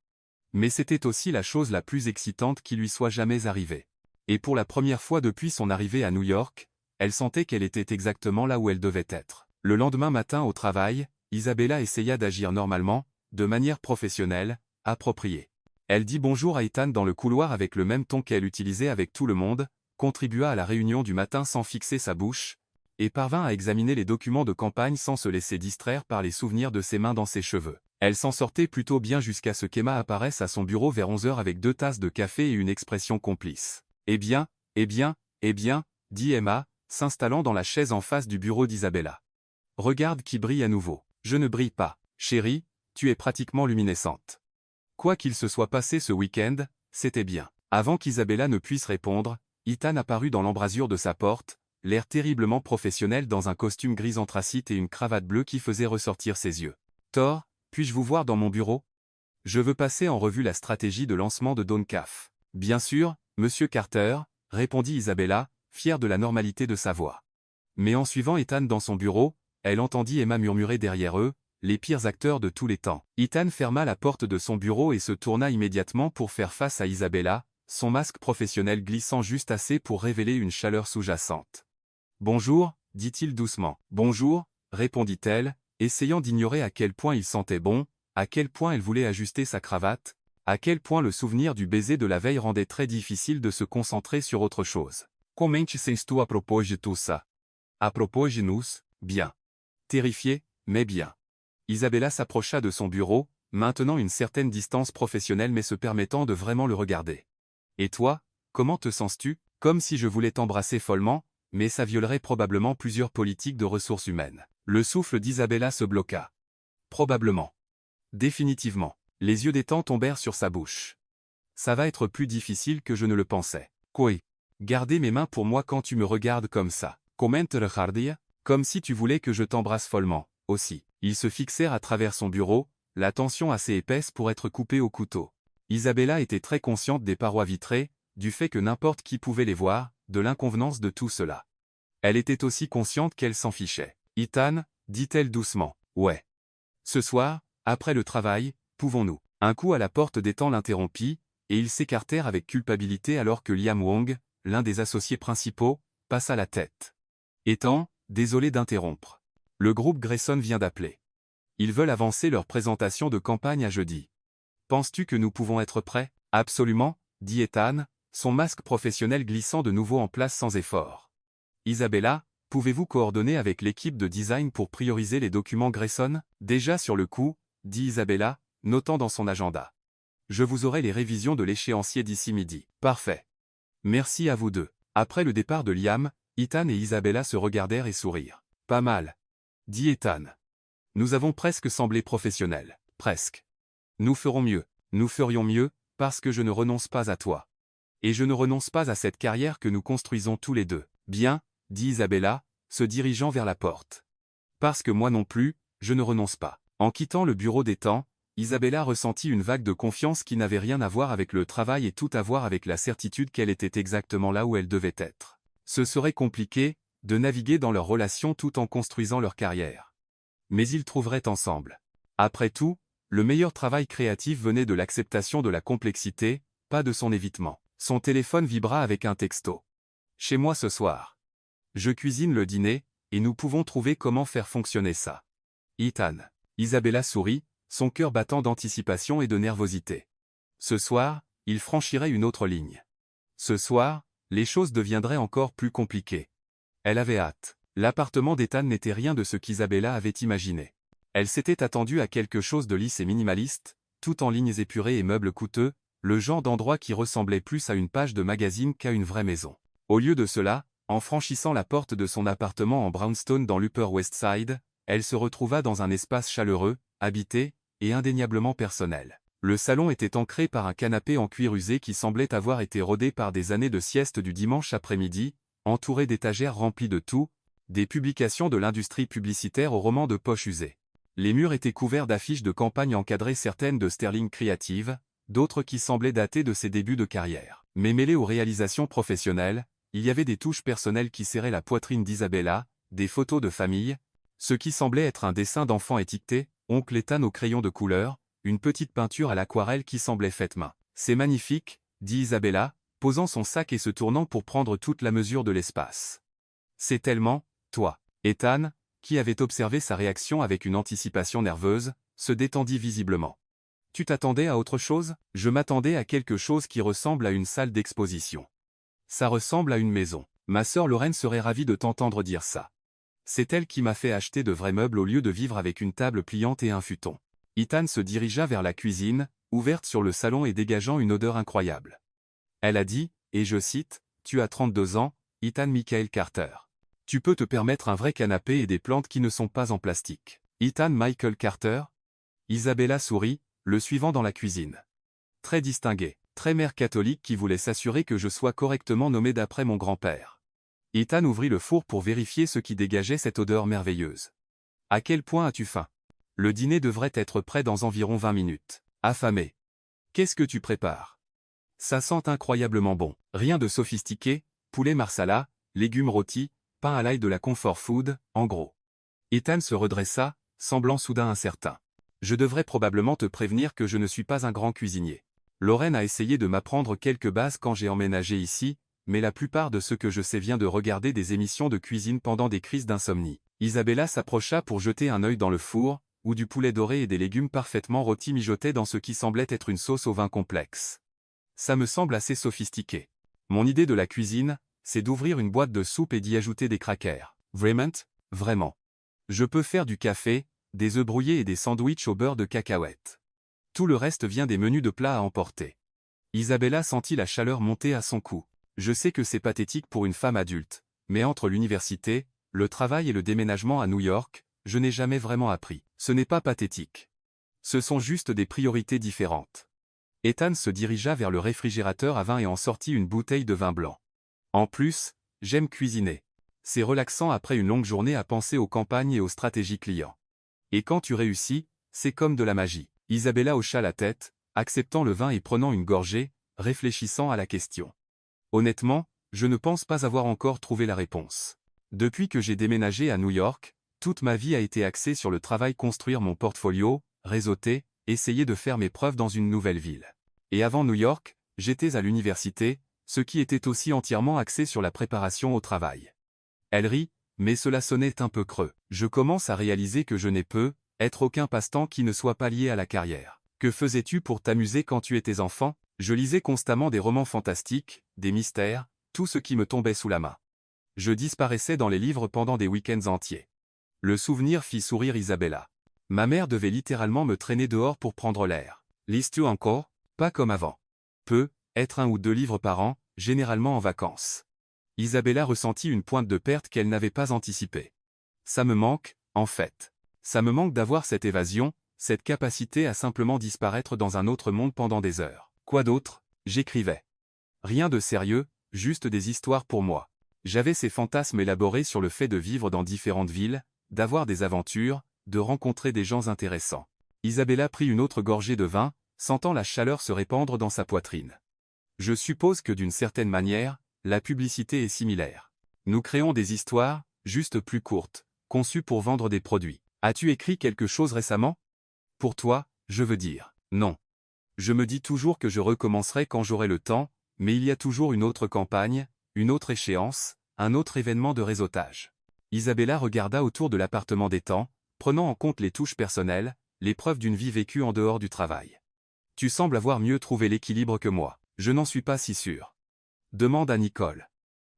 Mais c'était aussi la chose la plus excitante qui lui soit jamais arrivée. Et pour la première fois depuis son arrivée à New York, elle sentait qu'elle était exactement là où elle devait être. Le lendemain matin au travail, Isabella essaya d'agir normalement, de manière professionnelle, appropriée. Elle dit bonjour à Ethan dans le couloir avec le même ton qu'elle utilisait avec tout le monde, contribua à la réunion du matin sans fixer sa bouche, et parvint à examiner les documents de campagne sans se laisser distraire par les souvenirs de ses mains dans ses cheveux. Elle s'en sortait plutôt bien jusqu'à ce qu'Emma apparaisse à son bureau vers 11 h avec 2 tasses de café et une expression complice. « Eh bien, dit Emma, s'installant dans la chaise en face du bureau d'Isabella. « Regarde qui brille à nouveau. »« Je ne brille pas, chérie, tu es pratiquement luminescente. » Quoi qu'il se soit passé ce week-end, c'était bien. Avant qu'Isabella ne puisse répondre, Ethan apparut dans l'embrasure de sa porte, l'air terriblement professionnel dans un costume gris anthracite et une cravate bleue qui faisait ressortir ses yeux. « Thor, puis-je vous voir dans mon bureau? Je veux passer en revue la stratégie de lancement de Dawncaf. »« Bien sûr, Monsieur Carter, » répondit Isabella, fière de la normalité de sa voix. Mais en suivant Ethan dans son bureau, elle entendit Emma murmurer derrière eux, les pires acteurs de tous les temps. Ethan ferma la porte de son bureau et se tourna immédiatement pour faire face à Isabella, son masque professionnel glissant juste assez pour révéler une chaleur sous-jacente. « Bonjour, dit-il doucement. « Bonjour, répondit-elle, essayant d'ignorer à quel point il sentait bon, à quel point elle voulait ajuster sa cravate, à quel point le souvenir du baiser de la veille rendait très difficile de se concentrer sur autre chose. « Comment te sens-tu à propos de tout ça? »« À propos de nous, bien. » Terrifiée, mais bien. Isabella s'approcha de son bureau, maintenant une certaine distance professionnelle mais se permettant de vraiment le regarder. « Et toi, comment te sens-tu? » Comme si je voulais t'embrasser follement, mais ça violerait probablement plusieurs politiques de ressources humaines. Le souffle d'Isabella se bloqua. Probablement. Définitivement. Les yeux d'Ethan tombèrent sur sa bouche. Ça va être plus difficile que je ne le pensais. Quoi? Garder mes mains pour moi quand tu me regardes comme ça. Comment te regarder? Comme si tu voulais que je t'embrasse follement, aussi. Ils se fixèrent à travers son bureau, la tension assez épaisse pour être coupée au couteau. Isabella était très consciente des parois vitrées, du fait que n'importe qui pouvait les voir, de l'inconvenance de tout cela. Elle était aussi consciente qu'elle s'en fichait. « Ethan, dit-elle doucement. Ouais. Ce soir, après le travail, pouvons-nous ?» Un coup à la porte d'Ethan l'interrompit, et ils s'écartèrent avec culpabilité alors que Liam Wong, l'un des associés principaux, passa la tête. « Ethan, désolé d'interrompre. Le groupe Grayson vient d'appeler. Ils veulent avancer leur présentation de campagne à jeudi. Penses-tu que nous pouvons être prêts? » Absolument, dit Ethan, son masque professionnel glissant de nouveau en place sans effort. « Isabella, pouvez-vous coordonner avec l'équipe de design pour prioriser les documents Grayson? » Déjà sur le coup, dit Isabella, notant dans son agenda. « Je vous aurai les révisions de l'échéancier d'ici midi. » Parfait. Merci à vous deux. Après le départ de Liam, Ethan et Isabella se regardèrent et sourirent. « Pas mal. » dit Ethan. « Nous avons presque semblé professionnels. Presque. Nous ferons mieux. Nous ferions mieux, parce que je ne renonce pas à toi. Et je ne renonce pas à cette carrière que nous construisons tous les deux. »« Bien, » dit Isabella, se dirigeant vers la porte. « Parce que moi non plus, je ne renonce pas. » En quittant le bureau d'Ethan, Isabella ressentit une vague de confiance qui n'avait rien à voir avec le travail et tout à voir avec la certitude qu'elle était exactement là où elle devait être. Ce serait compliqué, de naviguer dans leur relation tout en construisant leur carrière. Mais ils trouveraient ensemble. Après tout, le meilleur travail créatif venait de l'acceptation de la complexité, pas de son évitement. Son téléphone vibra avec un texto. « Chez moi ce soir. Je cuisine le dîner, et nous pouvons trouver comment faire fonctionner ça. Ethan. » Isabella sourit, son cœur battant d'anticipation et de nervosité. Ce soir, il franchirait une autre ligne. Ce soir, les choses deviendraient encore plus compliquées. Elle avait hâte. L'appartement d'Ethan n'était rien de ce qu'Isabella avait imaginé. Elle s'était attendue à quelque chose de lisse et minimaliste, tout en lignes épurées et meubles coûteux, le genre d'endroit qui ressemblait plus à une page de magazine qu'à une vraie maison. Au lieu de cela, en franchissant la porte de son appartement en brownstone dans l'Upper West Side, elle se retrouva dans un espace chaleureux, habité, et indéniablement personnel. Le salon était ancré par un canapé en cuir usé qui semblait avoir été rodé par des années de sieste du dimanche après-midi, entouré d'étagères remplies de tout, des publications de l'industrie publicitaire aux romans de poche usés. Les murs étaient couverts d'affiches de campagne encadrées, certaines de Sterling Creative, d'autres qui semblaient dater de ses débuts de carrière. Mais mêlées aux réalisations professionnelles, il y avait des touches personnelles qui serraient la poitrine d'Isabella, des photos de famille, ce qui semblait être un dessin d'enfant étiqueté, oncle Ethan au crayon de couleur, une petite peinture à l'aquarelle qui semblait faite main. C'est magnifique, dit Isabella, posant son sac et se tournant pour prendre toute la mesure de l'espace. C'est tellement, toi. Ethan, qui avait observé sa réaction avec une anticipation nerveuse, se détendit visiblement. Tu t'attendais à autre chose? Je m'attendais à quelque chose qui ressemble à une salle d'exposition. Ça ressemble à une maison. Ma sœur Lorraine serait ravie de t'entendre dire ça. C'est elle qui m'a fait acheter de vrais meubles au lieu de vivre avec une table pliante et un futon. Ethan se dirigea vers la cuisine, ouverte sur le salon et dégageant une odeur incroyable. Elle a dit, et je cite, « Tu as 32 ans, Ethan Michael Carter. Tu peux te permettre un vrai canapé et des plantes qui ne sont pas en plastique. » Ethan Michael Carter? Isabella sourit, le suivant dans la cuisine. Très distingué, très mère catholique qui voulait s'assurer que je sois correctement nommé d'après mon grand-père. Ethan ouvrit le four pour vérifier ce qui dégageait cette odeur merveilleuse. À quel point as-tu faim? Le dîner devrait être prêt dans environ 20 minutes. Affamé. Qu'est-ce que tu prépares? Ça sent incroyablement bon. Rien de sophistiqué, poulet marsala, légumes rôtis, pain à l'ail de la comfort food, en gros. Ethan se redressa, semblant soudain incertain. Je devrais probablement te prévenir que je ne suis pas un grand cuisinier. Lorraine a essayé de m'apprendre quelques bases quand j'ai emménagé ici, mais la plupart de ce que je sais vient de regarder des émissions de cuisine pendant des crises d'insomnie. Isabella s'approcha pour jeter un œil dans le four, où du poulet doré et des légumes parfaitement rôtis mijotaient dans ce qui semblait être une sauce au vin complexe. Ça me semble assez sophistiqué. Mon idée de la cuisine, c'est d'ouvrir une boîte de soupe et d'y ajouter des crackers. Vraiment? Vraiment. Je peux faire du café, des œufs brouillés et des sandwichs au beurre de cacahuètes. Tout le reste vient des menus de plats à emporter. Isabella sentit la chaleur monter à son cou. Je sais que c'est pathétique pour une femme adulte, mais entre l'université, le travail et le déménagement à New York, je n'ai jamais vraiment appris. Ce n'est pas pathétique. Ce sont juste des priorités différentes. Ethan se dirigea vers le réfrigérateur à vin et en sortit une bouteille de vin blanc. En plus, j'aime cuisiner. C'est relaxant après une longue journée à penser aux campagnes et aux stratégies clients. Et quand tu réussis, c'est comme de la magie. Isabella hocha la tête, acceptant le vin et prenant une gorgée, réfléchissant à la question. Honnêtement, je ne pense pas avoir encore trouvé la réponse. Depuis que j'ai déménagé à New York, toute ma vie a été axée sur le travail, construire mon portfolio, réseauter, essayer de faire mes preuves dans une nouvelle ville. Et avant New York, j'étais à l'université, ce qui était aussi entièrement axé sur la préparation au travail. Elle rit, mais cela sonnait un peu creux. Je commence à réaliser que je n'ai être aucun passe-temps qui ne soit pas lié à la carrière. Que faisais-tu pour t'amuser quand tu étais enfant? Je lisais constamment des romans fantastiques, des mystères, tout ce qui me tombait sous la main. Je disparaissais dans les livres pendant des week-ends entiers. Le souvenir fit sourire Isabella. Ma mère devait littéralement me traîner dehors pour prendre l'air. Lises-tu encore? Pas comme avant. Être 1 ou 2 livres par an, généralement en vacances. Isabella ressentit une pointe de perte qu'elle n'avait pas anticipée. Ça me manque, en fait. Ça me manque d'avoir cette évasion, cette capacité à simplement disparaître dans un autre monde pendant des heures. Quoi d'autre? J'écrivais. Rien de sérieux, juste des histoires pour moi. J'avais ces fantasmes élaborés sur le fait de vivre dans différentes villes, d'avoir des aventures, de rencontrer des gens intéressants. Isabella prit une autre gorgée de vin, sentant la chaleur se répandre dans sa poitrine. Je suppose que d'une certaine manière, la publicité est similaire. Nous créons des histoires, juste plus courtes, conçues pour vendre des produits. As-tu écrit quelque chose récemment? Pour toi, je veux dire, non. Je me dis toujours que je recommencerai quand j'aurai le temps, mais il y a toujours une autre campagne, une autre échéance, un autre événement de réseautage. Isabella regarda autour de l'appartement d'Ethan, prenant en compte les touches personnelles, les preuves d'une vie vécue en dehors du travail. Tu sembles avoir mieux trouvé l'équilibre que moi. Je n'en suis pas si sûr. Demande à Nicole.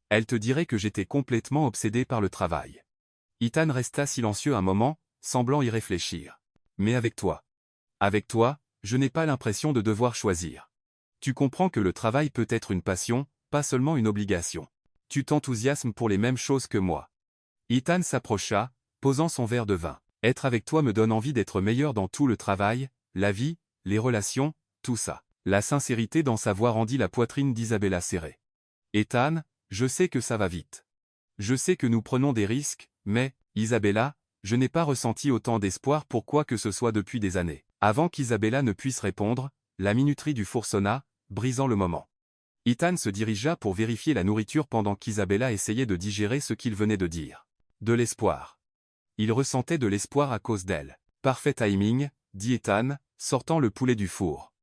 Elle te dirait que j'étais complètement obsédé par le travail. Ethan resta silencieux un moment, semblant y réfléchir. Mais avec toi. Avec toi, je n'ai pas l'impression de devoir choisir. Tu comprends que le travail peut être une passion, pas seulement une obligation. Tu t'enthousiasmes pour les mêmes choses que moi. Ethan s'approcha, posant son verre de vin. Être avec toi me donne envie d'être meilleur dans tout le travail, la vie, les relations, tout ça. La sincérité dans sa voix rendit la poitrine d'Isabella serrée. Ethan, Je sais que ça va vite. Je sais que nous prenons des risques, mais, Isabella, je n'ai pas ressenti autant d'espoir pour quoi que ce soit depuis des années. Avant qu'Isabella ne puisse répondre, la minuterie du four sonna, brisant le moment. Ethan se dirigea pour vérifier la nourriture pendant qu'Isabella essayait de digérer ce qu'il venait de dire. De l'espoir. Il ressentait de l'espoir à cause d'elle. Parfait timing, dit Ethan, sortant le poulet du four.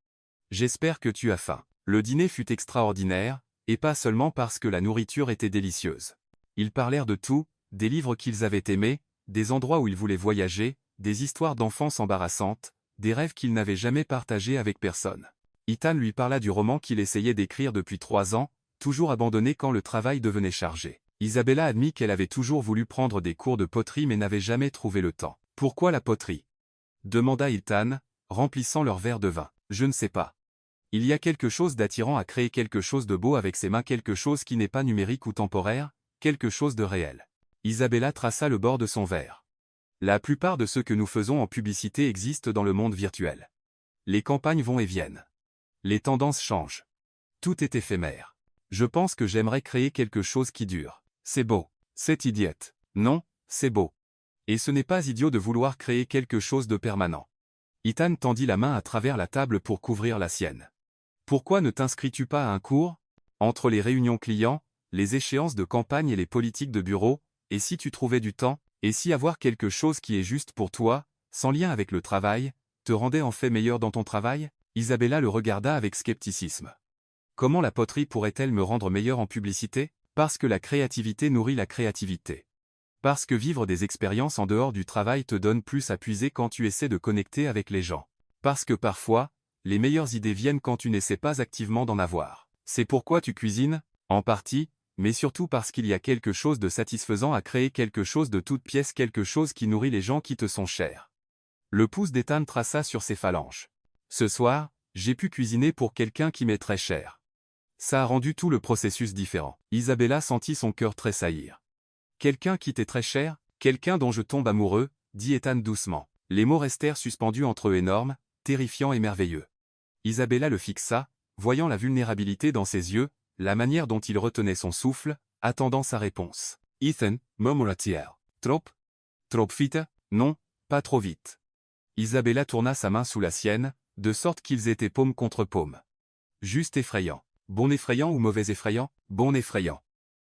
J'espère que tu as faim. Le dîner fut extraordinaire, et pas seulement parce que la nourriture était délicieuse. Ils parlèrent de tout, des livres qu'ils avaient aimés, des endroits où ils voulaient voyager, des histoires d'enfance embarrassantes, des rêves qu'ils n'avaient jamais partagés avec personne. Ethan lui parla du roman qu'il essayait d'écrire depuis 3 ans, toujours abandonné quand le travail devenait chargé. Isabella admit qu'elle avait toujours voulu prendre des cours de poterie mais n'avait jamais trouvé le temps. Pourquoi la poterie? Demanda Ethan, remplissant leur verre de vin. Je ne sais pas. Il y a quelque chose d'attirant à créer quelque chose de beau avec ses mains, quelque chose qui n'est pas numérique ou temporaire, quelque chose de réel. Isabella traça le bord de son verre. La plupart de ce que nous faisons en publicité existe dans le monde virtuel. Les campagnes vont et viennent. Les tendances changent. Tout est éphémère. Je pense que j'aimerais créer quelque chose qui dure. C'est beau. C'est idiot. Non, c'est beau. Et ce n'est pas idiot de vouloir créer quelque chose de permanent. Ethan tendit la main à travers la table pour couvrir la sienne. Pourquoi ne t'inscris-tu pas à un cours? Entre les réunions clients, les échéances de campagne et les politiques de bureau, et si tu trouvais du temps, et si avoir quelque chose qui est juste pour toi, sans lien avec le travail, te rendait en fait meilleur dans ton travail? Isabella le regarda avec scepticisme. Comment la poterie pourrait-elle me rendre meilleur en publicité? Parce que la créativité nourrit la créativité. Parce que vivre des expériences en dehors du travail te donne plus à puiser quand tu essaies de connecter avec les gens. Parce que parfois, les meilleures idées viennent quand tu n'essaies pas activement d'en avoir. C'est pourquoi tu cuisines, en partie, mais surtout parce qu'il y a quelque chose de satisfaisant à créer quelque chose de toute pièce, quelque chose qui nourrit les gens qui te sont chers. Le pouce d'Ethan traça sur ses phalanges. Ce soir, j'ai pu cuisiner pour quelqu'un qui m'est très cher. Ça a rendu tout le processus différent. Isabella sentit son cœur tressaillir. Quelqu'un qui t'est très cher, quelqu'un dont je tombe amoureux, dit Ethan doucement. Les mots restèrent suspendus entre eux, énormes, terrifiants et merveilleux. Isabella le fixa, voyant la vulnérabilité dans ses yeux, la manière dont il retenait son souffle, attendant sa réponse. Ethan, murmura-t-il. Trop? Trop vite? Non, pas trop vite. Isabella tourna sa main sous la sienne, de sorte qu'ils étaient paume contre paume. Juste effrayant. Bon effrayant ou mauvais effrayant? Bon effrayant.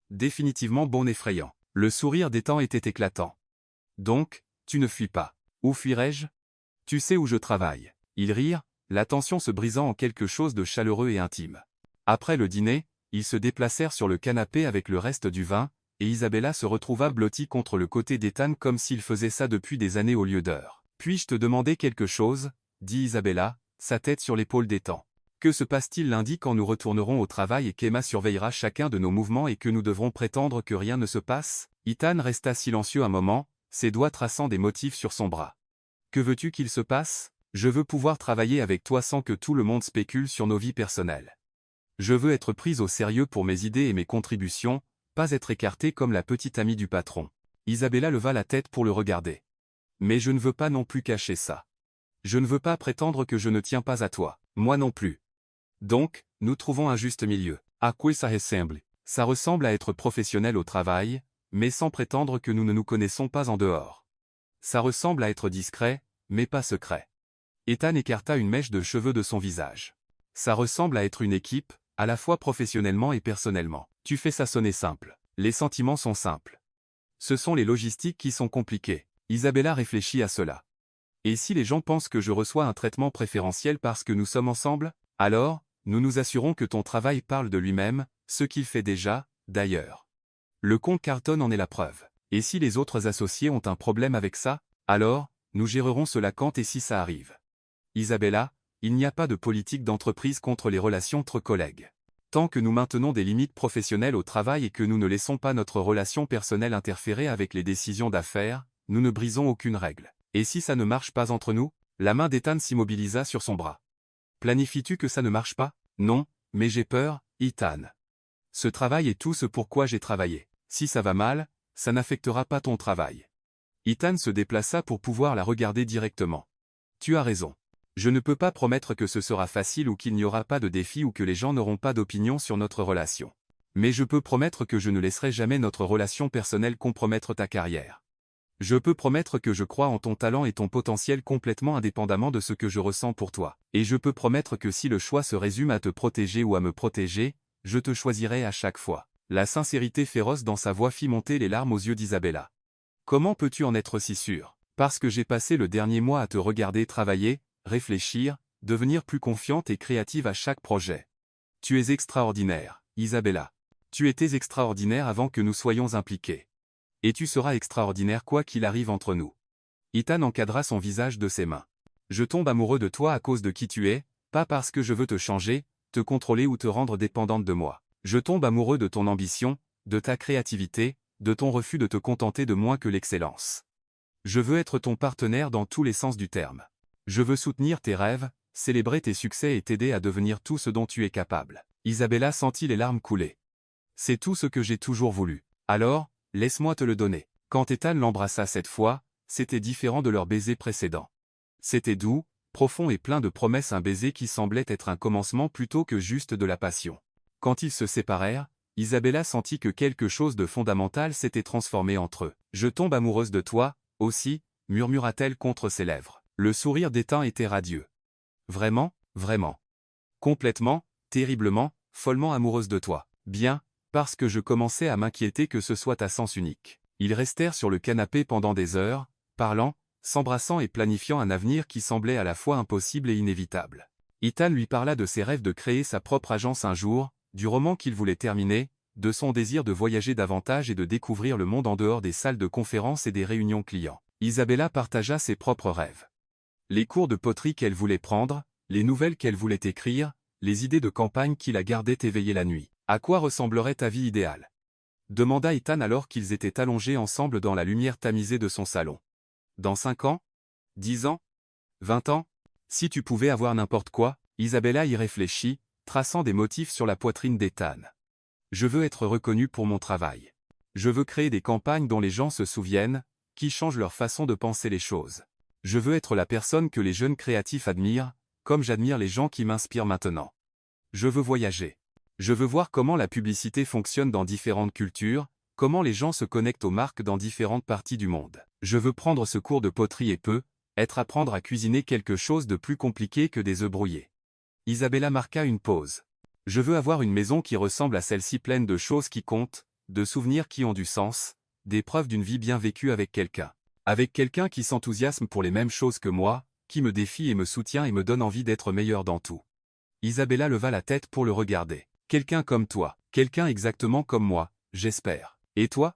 Définitivement bon effrayant. Le sourire d'Ethan était éclatant. Donc, tu ne fuis pas. Où fuirais-je? Tu sais où je travaille. Ils rirent, la tension se brisant en quelque chose de chaleureux et intime. Après le dîner, ils se déplacèrent sur le canapé avec le reste du vin, et Isabella se retrouva blottie contre le côté d'Ethan comme s'il faisait ça depuis des années au lieu d'heures. Puis-je te demander quelque chose? Dit Isabella, sa tête sur l'épaule d'Ethan. Que se passe-t-il lundi quand nous retournerons au travail et qu'Emma surveillera chacun de nos mouvements et que nous devrons prétendre que rien ne se passe? Ethan resta silencieux un moment, ses doigts traçant des motifs sur son bras. Que veux-tu qu'il se passe? Je veux pouvoir travailler avec toi sans que tout le monde spécule sur nos vies personnelles. Je veux être prise au sérieux pour mes idées et mes contributions, pas être écartée comme la petite amie du patron. Isabella leva la tête pour le regarder. Mais je ne veux pas non plus cacher ça. Je ne veux pas prétendre que je ne tiens pas à toi, moi non plus. Donc, nous trouvons un juste milieu. À quoi ça ressemble? Ça ressemble à être professionnel au travail, mais sans prétendre que nous ne nous connaissons pas en dehors. Ça ressemble à être discret, mais pas secret. Ethan écarta une mèche de cheveux de son visage. Ça ressemble à être une équipe, à la fois professionnellement et personnellement. Tu fais ça sonner simple. Les sentiments sont simples. Ce sont les logistiques qui sont compliquées. Isabella réfléchit à cela. Et si les gens pensent que je reçois un traitement préférentiel parce que nous sommes ensemble, alors, nous nous assurons que ton travail parle de lui-même, ce qu'il fait déjà, d'ailleurs. Le compte Carton en est la preuve. Et si les autres associés ont un problème avec ça, alors, nous gérerons cela quand et si ça arrive. Isabella, il n'y a pas de politique d'entreprise contre les relations entre collègues. Tant que nous maintenons des limites professionnelles au travail et que nous ne laissons pas notre relation personnelle interférer avec les décisions d'affaires, nous ne brisons aucune règle. Et si ça ne marche pas entre nous? La main d'Ethan s'immobilisa sur son bras. Planifies-tu que ça ne marche pas? Non, mais j'ai peur, Ethan. Ce travail est tout ce pourquoi j'ai travaillé. Si ça va mal, ça n'affectera pas ton travail. Ethan se déplaça pour pouvoir la regarder directement. Tu as raison. Je ne peux pas promettre que ce sera facile ou qu'il n'y aura pas de défi ou que les gens n'auront pas d'opinion sur notre relation. Mais je peux promettre que je ne laisserai jamais notre relation personnelle compromettre ta carrière. Je peux promettre que je crois en ton talent et ton potentiel complètement indépendamment de ce que je ressens pour toi. Et je peux promettre que si le choix se résume à te protéger ou à me protéger, je te choisirai à chaque fois. La sincérité féroce dans sa voix fit monter les larmes aux yeux d'Isabella. Comment peux-tu en être si sûr? Parce que j'ai passé le dernier mois à te regarder travailler, réfléchir, devenir plus confiante et créative à chaque projet. Tu es extraordinaire, Isabella. Tu étais extraordinaire avant que nous soyons impliqués. Et tu seras extraordinaire quoi qu'il arrive entre nous. Ethan encadra son visage de ses mains. Je tombe amoureux de toi à cause de qui tu es, pas parce que je veux te changer, te contrôler ou te rendre dépendante de moi. Je tombe amoureux de ton ambition, de ta créativité, de ton refus de te contenter de moins que l'excellence. Je veux être ton partenaire dans tous les sens du terme. Je veux soutenir tes rêves, célébrer tes succès et t'aider à devenir tout ce dont tu es capable. Isabella sentit les larmes couler. C'est tout ce que j'ai toujours voulu. Alors, laisse-moi te le donner. Quand Ethan l'embrassa cette fois, c'était différent de leur baiser précédent. C'était doux, profond et plein de promesses, un baiser qui semblait être un commencement plutôt que juste de la passion. Quand ils se séparèrent, Isabella sentit que quelque chose de fondamental s'était transformé entre eux. « Je tombe amoureuse de toi, aussi », murmura-t-elle contre ses lèvres. Le sourire d'Ethan était radieux. « Vraiment, vraiment. Complètement, terriblement, follement amoureuse de toi. Bien, parce que je commençais à m'inquiéter que ce soit à sens unique. » Ils restèrent sur le canapé pendant des heures, parlant, s'embrassant et planifiant un avenir qui semblait à la fois impossible et inévitable. Ethan lui parla de ses rêves de créer sa propre agence un jour, du roman qu'il voulait terminer, de son désir de voyager davantage et de découvrir le monde en dehors des salles de conférences et des réunions clients. Isabella partagea ses propres rêves. Les cours de poterie qu'elle voulait prendre, les nouvelles qu'elle voulait écrire, les idées de campagne qui la gardaient éveillée la nuit. « À quoi ressemblerait ta vie idéale ?» demanda Ethan alors qu'ils étaient allongés ensemble dans la lumière tamisée de son salon. « Dans 5 ans? 10 ans? 20 ans? Si tu pouvais avoir n'importe quoi ?» Isabella y réfléchit, traçant des motifs sur la poitrine d'Ethan. « Je veux être reconnu pour mon travail. Je veux créer des campagnes dont les gens se souviennent, qui changent leur façon de penser les choses. Je veux être la personne que les jeunes créatifs admirent, comme j'admire les gens qui m'inspirent maintenant. Je veux voyager. Je veux voir comment la publicité fonctionne dans différentes cultures, comment les gens se connectent aux marques dans différentes parties du monde. Je veux prendre ce cours de poterie et apprendre à cuisiner quelque chose de plus compliqué que des œufs brouillés. » Isabella marqua une pause. « Je veux avoir une maison qui ressemble à celle-ci, pleine de choses qui comptent, de souvenirs qui ont du sens, des preuves d'une vie bien vécue avec quelqu'un. Avec quelqu'un qui s'enthousiasme pour les mêmes choses que moi, qui me défie et me soutient et me donne envie d'être meilleur dans tout. » Isabella leva la tête pour le regarder. « Quelqu'un comme toi, quelqu'un exactement comme moi, j'espère. Et toi?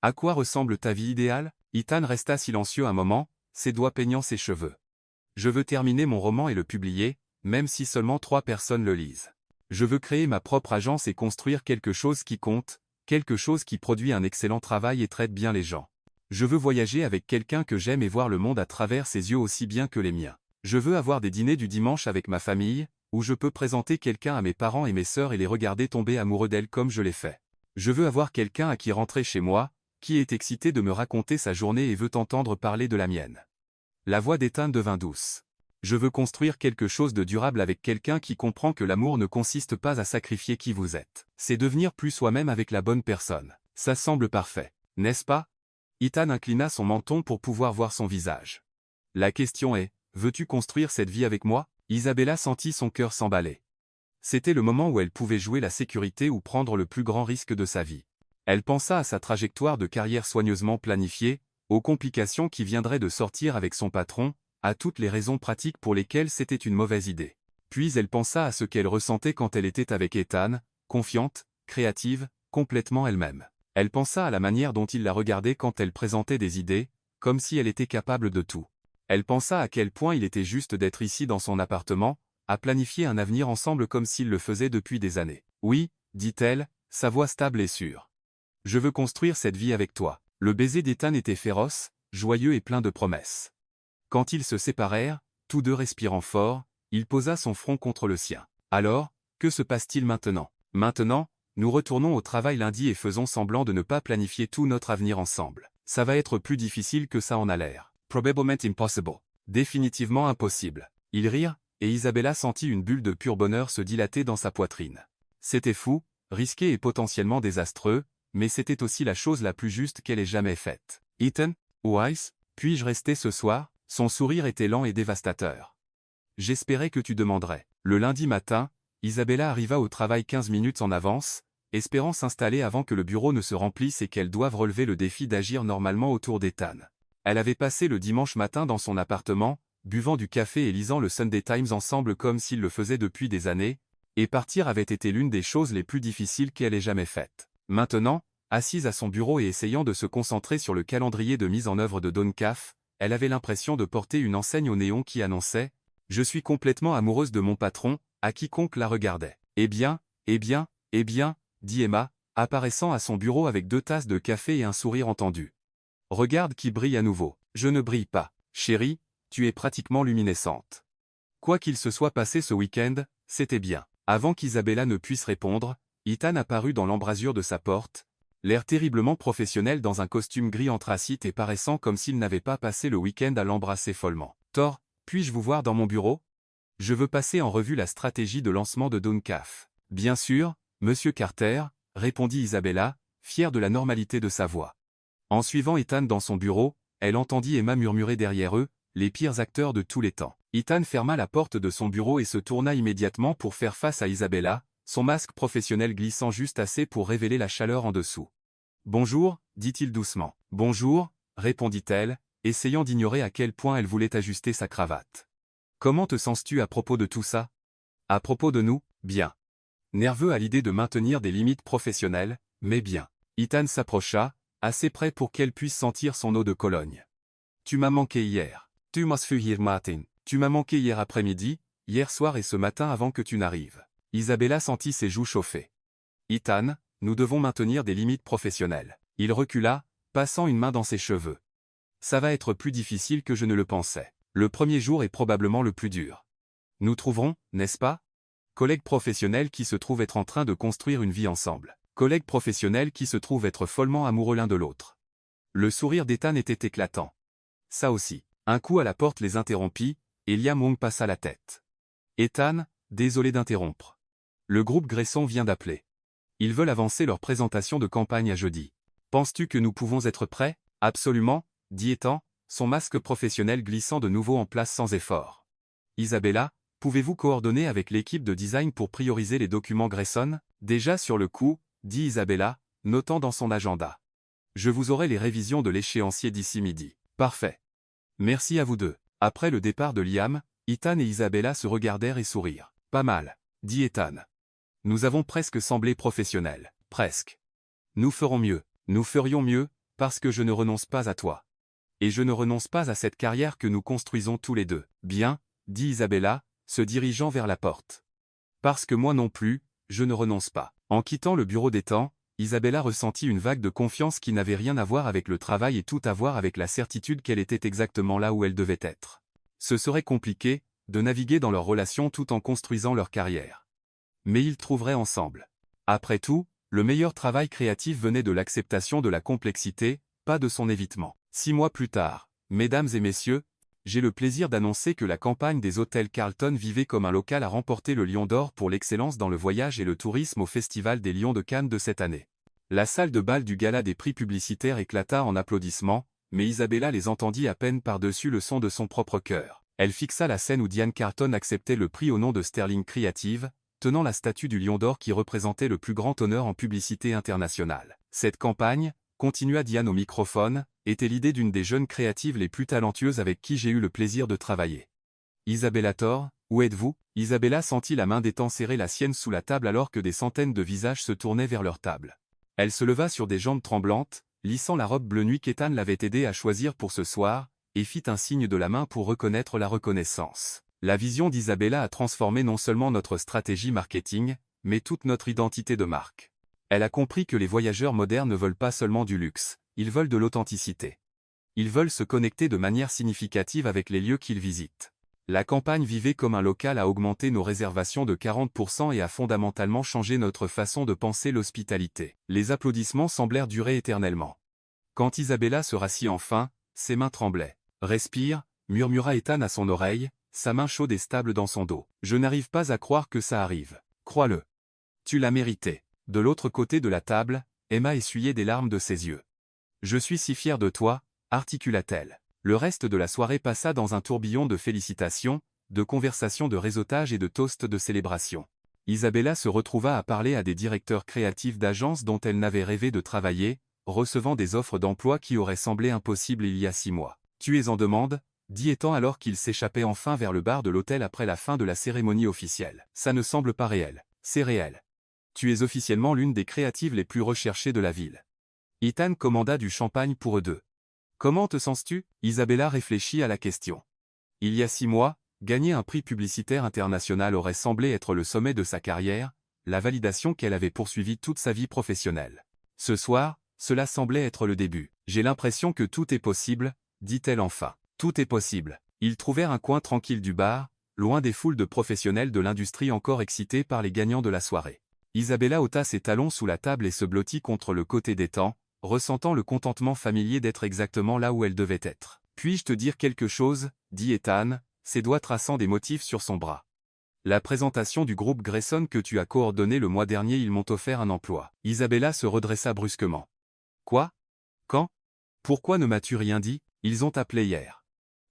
À quoi ressemble ta vie idéale ?» Ethan resta silencieux un moment, ses doigts peignant ses cheveux. « Je veux terminer mon roman et le publier, même si seulement 3 personnes le lisent. Je veux créer ma propre agence et construire quelque chose qui compte, quelque chose qui produit un excellent travail et traite bien les gens. Je veux voyager avec quelqu'un que j'aime et voir le monde à travers ses yeux aussi bien que les miens. Je veux avoir des dîners du dimanche avec ma famille, où je peux présenter quelqu'un à mes parents et mes sœurs et les regarder tomber amoureux d'elle comme je l'ai fait. Je veux avoir quelqu'un à qui rentrer chez moi, qui est excité de me raconter sa journée et veut entendre parler de la mienne. » La voix d'Ethan devint douce. « Je veux construire quelque chose de durable avec quelqu'un qui comprend que l'amour ne consiste pas à sacrifier qui vous êtes. C'est devenir plus soi-même avec la bonne personne. Ça semble parfait, n'est-ce pas ?» Ethan inclina son menton pour pouvoir voir son visage. « La question est, veux-tu construire cette vie avec moi ?» Isabella sentit son cœur s'emballer. C'était le moment où elle pouvait jouer la sécurité ou prendre le plus grand risque de sa vie. Elle pensa à sa trajectoire de carrière soigneusement planifiée, aux complications qui viendraient de sortir avec son patron, à toutes les raisons pratiques pour lesquelles c'était une mauvaise idée. Puis elle pensa à ce qu'elle ressentait quand elle était avec Ethan, confiante, créative, complètement elle-même. Elle pensa à la manière dont il la regardait quand elle présentait des idées, comme si elle était capable de tout. Elle pensa à quel point il était juste d'être ici dans son appartement, à planifier un avenir ensemble comme s'ils le faisaient depuis des années. « Oui, » dit-elle, sa voix stable et sûre. « Je veux construire cette vie avec toi. » Le baiser d'Ethan était féroce, joyeux et plein de promesses. Quand ils se séparèrent, tous deux respirant fort, il posa son front contre le sien. « Alors, que se passe-t-il maintenant ? » « Maintenant, nous retournons au travail lundi et faisons semblant de ne pas planifier tout notre avenir ensemble. Ça va être plus difficile que ça en a l'air. Probablement impossible. Définitivement impossible. » Ils rirent, et Isabella sentit une bulle de pur bonheur se dilater dans sa poitrine. C'était fou, risqué et potentiellement désastreux, mais c'était aussi la chose la plus juste qu'elle ait jamais faite. Ethan, Wise, puis-je rester ce soir? Son sourire était lent et dévastateur. J'espérais que tu demanderais. Le lundi matin, Isabella arriva au travail 15 minutes en avance, espérant s'installer avant que le bureau ne se remplisse et qu'elle doive relever le défi d'agir normalement autour d'Ethan. Elle avait passé le dimanche matin dans son appartement, buvant du café et lisant le Sunday Times ensemble comme s'ils le faisaient depuis des années, et partir avait été l'une des choses les plus difficiles qu'elle ait jamais faites. Maintenant, assise à son bureau et essayant de se concentrer sur le calendrier de mise en œuvre de Dawncaf, elle avait l'impression de porter une enseigne au néon qui annonçait « Je suis complètement amoureuse de mon patron », à quiconque la regardait. « Eh bien, dit Emma, apparaissant à son bureau avec 2 tasses de café et un sourire entendu. « Regarde qui brille à nouveau. Je ne brille pas. Chérie, tu es pratiquement luminescente. » Quoi qu'il se soit passé ce week-end, c'était bien. Avant qu'Isabella ne puisse répondre, Ethan apparut dans l'embrasure de sa porte, l'air terriblement professionnel dans un costume gris anthracite et paraissant comme s'il n'avait pas passé le week-end à l'embrasser follement. « Thor, puis-je vous voir dans mon bureau? Je veux passer en revue la stratégie de lancement de Dawncaf. »« Bien sûr, Monsieur Carter, » répondit Isabella, fière de la normalité de sa voix. En suivant Ethan dans son bureau, elle entendit Emma murmurer derrière eux, les pires acteurs de tous les temps. Ethan ferma la porte de son bureau et se tourna immédiatement pour faire face à Isabella, son masque professionnel glissant juste assez pour révéler la chaleur en dessous. « Bonjour, dit-il doucement. « Bonjour, répondit-elle, essayant d'ignorer à quel point elle voulait ajuster sa cravate. « Comment te sens-tu à propos de tout ça? »« À propos de nous, bien. » Nerveux à l'idée de maintenir des limites professionnelles, mais bien. Ethan s'approcha, assez près pour qu'elle puisse sentir son eau de Cologne. « Tu m'as manqué hier. Tu m'as fuir Martin. Tu m'as manqué hier après-midi, hier soir et ce matin avant que tu n'arrives. » Isabella sentit ses joues chauffer. « Ethan, nous devons maintenir des limites professionnelles. » Il recula, passant une main dans ses cheveux. « Ça va être plus difficile que je ne le pensais. Le premier jour est probablement le plus dur. Nous trouverons, n'est-ce pas? Collègues professionnels qui se trouvent être en train de construire une vie ensemble. Collègues professionnels qui se trouvent être follement amoureux l'un de l'autre. » Le sourire d'Ethan était éclatant. Ça aussi. Un coup à la porte les interrompit, et Liam Wong passa la tête. « Ethan, désolé d'interrompre. Le groupe Grayson vient d'appeler. Ils veulent avancer leur présentation de campagne à jeudi. Penses-tu que nous pouvons être prêts? »« Absolument, » dit Ethan, son masque professionnel glissant de nouveau en place sans effort. « Isabella, pouvez-vous coordonner avec l'équipe de design pour prioriser les documents Grayson? »« Déjà sur le coup, » dit Isabella, notant dans son agenda. « Je vous aurai les révisions de l'échéancier d'ici midi. »« Parfait. Merci à vous deux. » Après le départ de Liam, Ethan et Isabella se regardèrent et sourirent. « Pas mal, » dit Ethan. « Nous avons presque semblé professionnels. Presque. Nous ferons mieux. Nous ferions mieux, parce que je ne renonce pas à toi. Et je ne renonce pas à cette carrière que nous construisons tous les deux. »« Bien, » dit Isabella, se dirigeant vers la porte. « Parce que moi non plus, je ne renonce pas. » En quittant le bureau d'Ethan, Isabella ressentit une vague de confiance qui n'avait rien à voir avec le travail et tout à voir avec la certitude qu'elle était exactement là où elle devait être. Ce serait compliqué, de naviguer dans leur relation tout en construisant leur carrière. Mais ils trouveraient ensemble. Après tout, le meilleur travail créatif venait de l'acceptation de la complexité, pas de son évitement. 6 mois plus tard, mesdames et messieurs, j'ai le plaisir d'annoncer que la campagne des hôtels Carlton Vivait comme un local a remporté le Lion d'Or pour l'excellence dans le voyage et le tourisme au Festival des Lions de Cannes de cette année. La salle de bal du gala des prix publicitaires éclata en applaudissements, mais Isabella les entendit à peine par-dessus le son de son propre cœur. Elle fixa la scène où Diane Carlton acceptait le prix au nom de Sterling Creative, tenant la statue du Lion d'Or qui représentait le plus grand honneur en publicité internationale. Cette campagne, continua Diane au microphone, était l'idée d'une des jeunes créatives les plus talentueuses avec qui j'ai eu le plaisir de travailler. Isabella Thor, où êtes-vous? Isabella sentit la main d'Ethan serrer la sienne sous la table alors que des centaines de visages se tournaient vers leur table. Elle se leva sur des jambes tremblantes, lissant la robe bleu nuit qu'Ethan l'avait aidée à choisir pour ce soir, et fit un signe de la main pour reconnaître la reconnaissance. La vision d'Isabella a transformé non seulement notre stratégie marketing, mais toute notre identité de marque. Elle a compris que les voyageurs modernes ne veulent pas seulement du luxe, ils veulent de l'authenticité. Ils veulent se connecter de manière significative avec les lieux qu'ils visitent. La campagne Vivait comme un local a augmenté nos réservations de 40% et a fondamentalement changé notre façon de penser l'hospitalité. Les applaudissements semblèrent durer éternellement. Quand Isabella se rassit enfin, ses mains tremblaient. « Respire », murmura Ethan à son oreille, sa main chaude et stable dans son dos. « Je n'arrive pas à croire que ça arrive. Crois-le. Tu l'as mérité. » De l'autre côté de la table, Emma essuyait des larmes de ses yeux. « Je suis si fière de toi », articula-t-elle. Le reste de la soirée passa dans un tourbillon de félicitations, de conversations de réseautage et de toasts de célébration. Isabella se retrouva à parler à des directeurs créatifs d'agences dont elle n'avait rêvé de travailler, recevant des offres d'emploi qui auraient semblé impossibles il y a 6 mois. « Tu es en demande ?» dit Ethan alors qu'il s'échappait enfin vers le bar de l'hôtel après la fin de la cérémonie officielle. « Ça ne semble pas réel. C'est réel. Tu es officiellement l'une des créatives les plus recherchées de la ville. » Ethan commanda du champagne pour eux deux. « Comment te sens-tu » Isabella réfléchit à la question. Il y a 6 mois, gagner un prix publicitaire international aurait semblé être le sommet de sa carrière, la validation qu'elle avait poursuivie toute sa vie professionnelle. Ce soir, cela semblait être le début. « J'ai l'impression que tout est possible », dit-elle enfin. Tout est possible. Ils trouvèrent un coin tranquille du bar, loin des foules de professionnels de l'industrie encore excités par les gagnants de la soirée. Isabella ôta ses talons sous la table et se blottit contre le côté d'Ethan, ressentant le contentement familier d'être exactement là où elle devait être. « Puis-je te dire quelque chose » dit Ethan, ses doigts traçant des motifs sur son bras. « La présentation du groupe Grayson que tu as coordonné le mois dernier, ils m'ont offert un emploi. » Isabella se redressa brusquement. « Quoi ? Quand ? Pourquoi ne m'as-tu rien dit ? Ils ont appelé hier.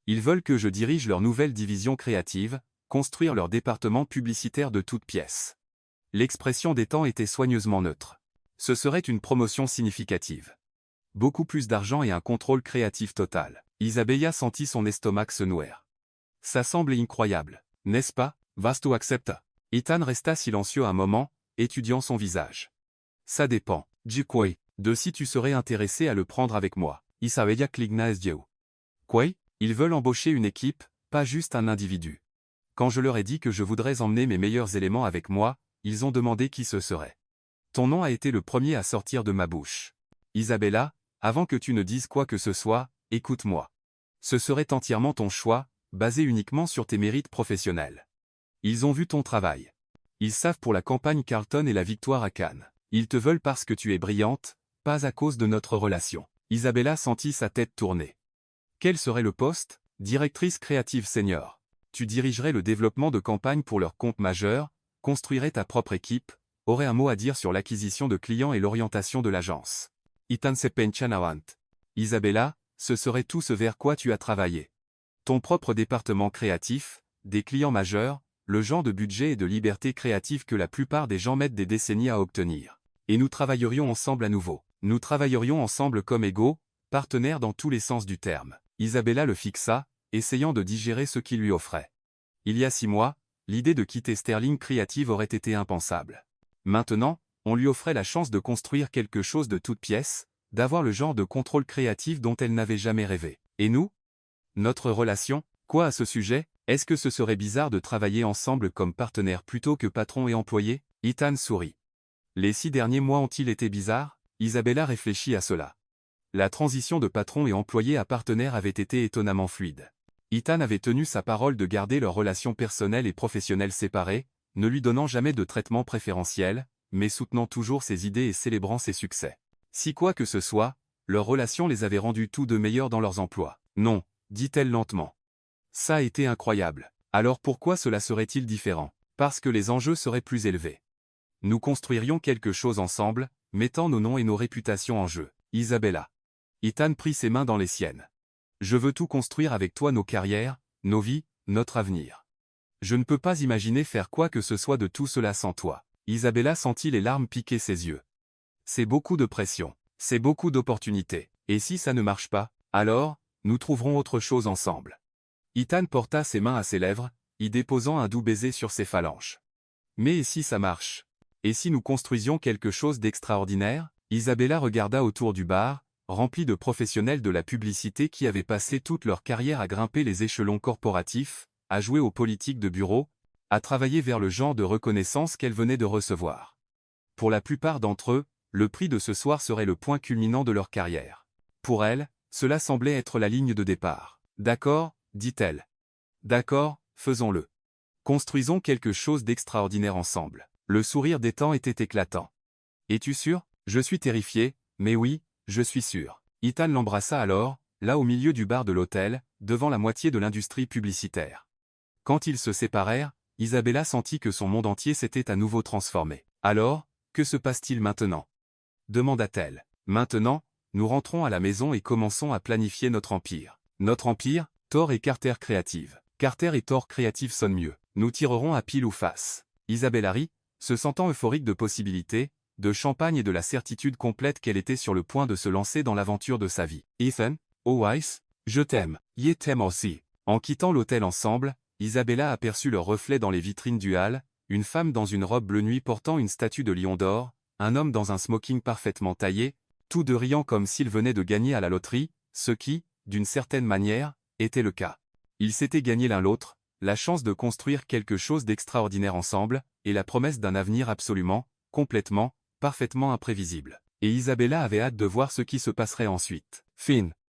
Ils veulent que je dirige leur nouvelle division créative, construire leur département publicitaire de toutes pièces. » L'expression d'Ethan était soigneusement neutre. Ce serait une promotion significative. Beaucoup plus d'argent et un contrôle créatif total. Isabella sentit son estomac se nouer. Ça semble incroyable, n'est-ce pas ? Vas tu accepter ? Ethan resta silencieux un moment, étudiant son visage. Ça dépend, de si tu serais intéressé à le prendre avec moi. Isabella cligna les yeux. Quoi ? Ils veulent embaucher une équipe, pas juste un individu. Quand je leur ai dit que je voudrais emmener mes meilleurs éléments avec moi, ils ont demandé qui ce serait. Ton nom a été le premier à sortir de ma bouche. Isabella, avant que tu ne dises quoi que ce soit, écoute-moi. Ce serait entièrement ton choix, basé uniquement sur tes mérites professionnels. Ils ont vu ton travail. Ils savent pour la campagne Carlton et la victoire à Cannes. Ils te veulent parce que tu es brillante, pas à cause de notre relation. Isabella sentit sa tête tourner. Quel serait le poste ? Directrice créative senior. Tu dirigerais le développement de campagne pour leurs comptes majeurs, construirais ta propre équipe, aurais un mot à dire sur l'acquisition de clients et l'orientation de l'agence. Ethan se pencha avant. Isabella, ce serait tout ce vers quoi tu as travaillé. Ton propre département créatif, des clients majeurs, le genre de budget et de liberté créative que la plupart des gens mettent des décennies à obtenir. Et nous travaillerions ensemble à nouveau. Nous travaillerions ensemble comme égaux, partenaires dans tous les sens du terme. Isabella le fixa, essayant de digérer ce qu'il lui offrait. Il y a 6 mois, l'idée de quitter Sterling Creative aurait été impensable. Maintenant, on lui offrait la chance de construire quelque chose de toute pièce, d'avoir le genre de contrôle créatif dont elle n'avait jamais rêvé. Et nous ? Notre relation ? Quoi à ce sujet ? Est-ce que ce serait bizarre de travailler ensemble comme partenaires plutôt que patron et employé ? Ethan sourit. Les 6 derniers mois ont-ils été bizarres ? Isabella réfléchit à cela. La transition de patron et employé à partenaire avait été étonnamment fluide. Ethan avait tenu sa parole de garder leurs relations personnelles et professionnelles séparées, ne lui donnant jamais de traitement préférentiel, mais soutenant toujours ses idées et célébrant ses succès. Si quoi que ce soit, leur relation les avait rendus tous deux meilleurs dans leurs emplois. Non, dit-elle lentement. Ça a été incroyable. Alors pourquoi cela serait-il différent ? Parce que les enjeux seraient plus élevés. Nous construirions quelque chose ensemble, mettant nos noms et nos réputations en jeu. Isabella. Ethan prit ses mains dans les siennes. Je veux tout construire avec toi, nos carrières, nos vies, notre avenir. Je ne peux pas imaginer faire quoi que ce soit de tout cela sans toi. Isabella sentit les larmes piquer ses yeux. C'est beaucoup de pression. C'est beaucoup d'opportunités. Et si ça ne marche pas, alors, nous trouverons autre chose ensemble. Ethan porta ses mains à ses lèvres, y déposant un doux baiser sur ses phalanges. Mais et si ça marche ? Et si nous construisions quelque chose d'extraordinaire ? Isabella regarda autour du bar, rempli de professionnels de la publicité qui avaient passé toute leur carrière à grimper les échelons corporatifs, à jouer aux politiques de bureau, à travailler vers le genre de reconnaissance qu'elle venait de recevoir. Pour la plupart d'entre eux, le prix de ce soir serait le point culminant de leur carrière. Pour elle, cela semblait être la ligne de départ. D'accord, dit-elle. D'accord, faisons-le. Construisons quelque chose d'extraordinaire ensemble. Le sourire d'Ethan était éclatant. Es-tu sûr ? Je suis terrifié, mais oui, je suis sûr. Ethan l'embrassa alors, là au milieu du bar de l'hôtel, devant la moitié de l'industrie publicitaire. Quand ils se séparèrent, Isabella sentit que son monde entier s'était à nouveau transformé. Alors, Que se passe-t-il maintenant? Demanda-t-elle. Maintenant, nous rentrons à la maison et commençons à planifier notre empire. Notre empire, Thor et Carter Creative. Carter et Thor Creative sonnent mieux. Nous tirerons à pile ou face. Isabella rit, se sentant euphorique de possibilités, de champagne et de la certitude complète qu'elle était sur le point de se lancer dans l'aventure de sa vie. Ethan, oh Weiss, je t'aime. Je t'aime aussi. En quittant l'hôtel ensemble, Isabella aperçut leur reflet dans les vitrines du hall, une femme dans une robe bleu nuit portant une statue de lion d'or, un homme dans un smoking parfaitement taillé, tous deux riant comme s'ils venaient de gagner à la loterie, ce qui, d'une certaine manière, était le cas. Ils s'étaient gagnés l'un l'autre, la chance de construire quelque chose d'extraordinaire ensemble, et la promesse d'un avenir absolument, complètement, parfaitement imprévisible. Et Isabella avait hâte de voir ce qui se passerait ensuite. Finn,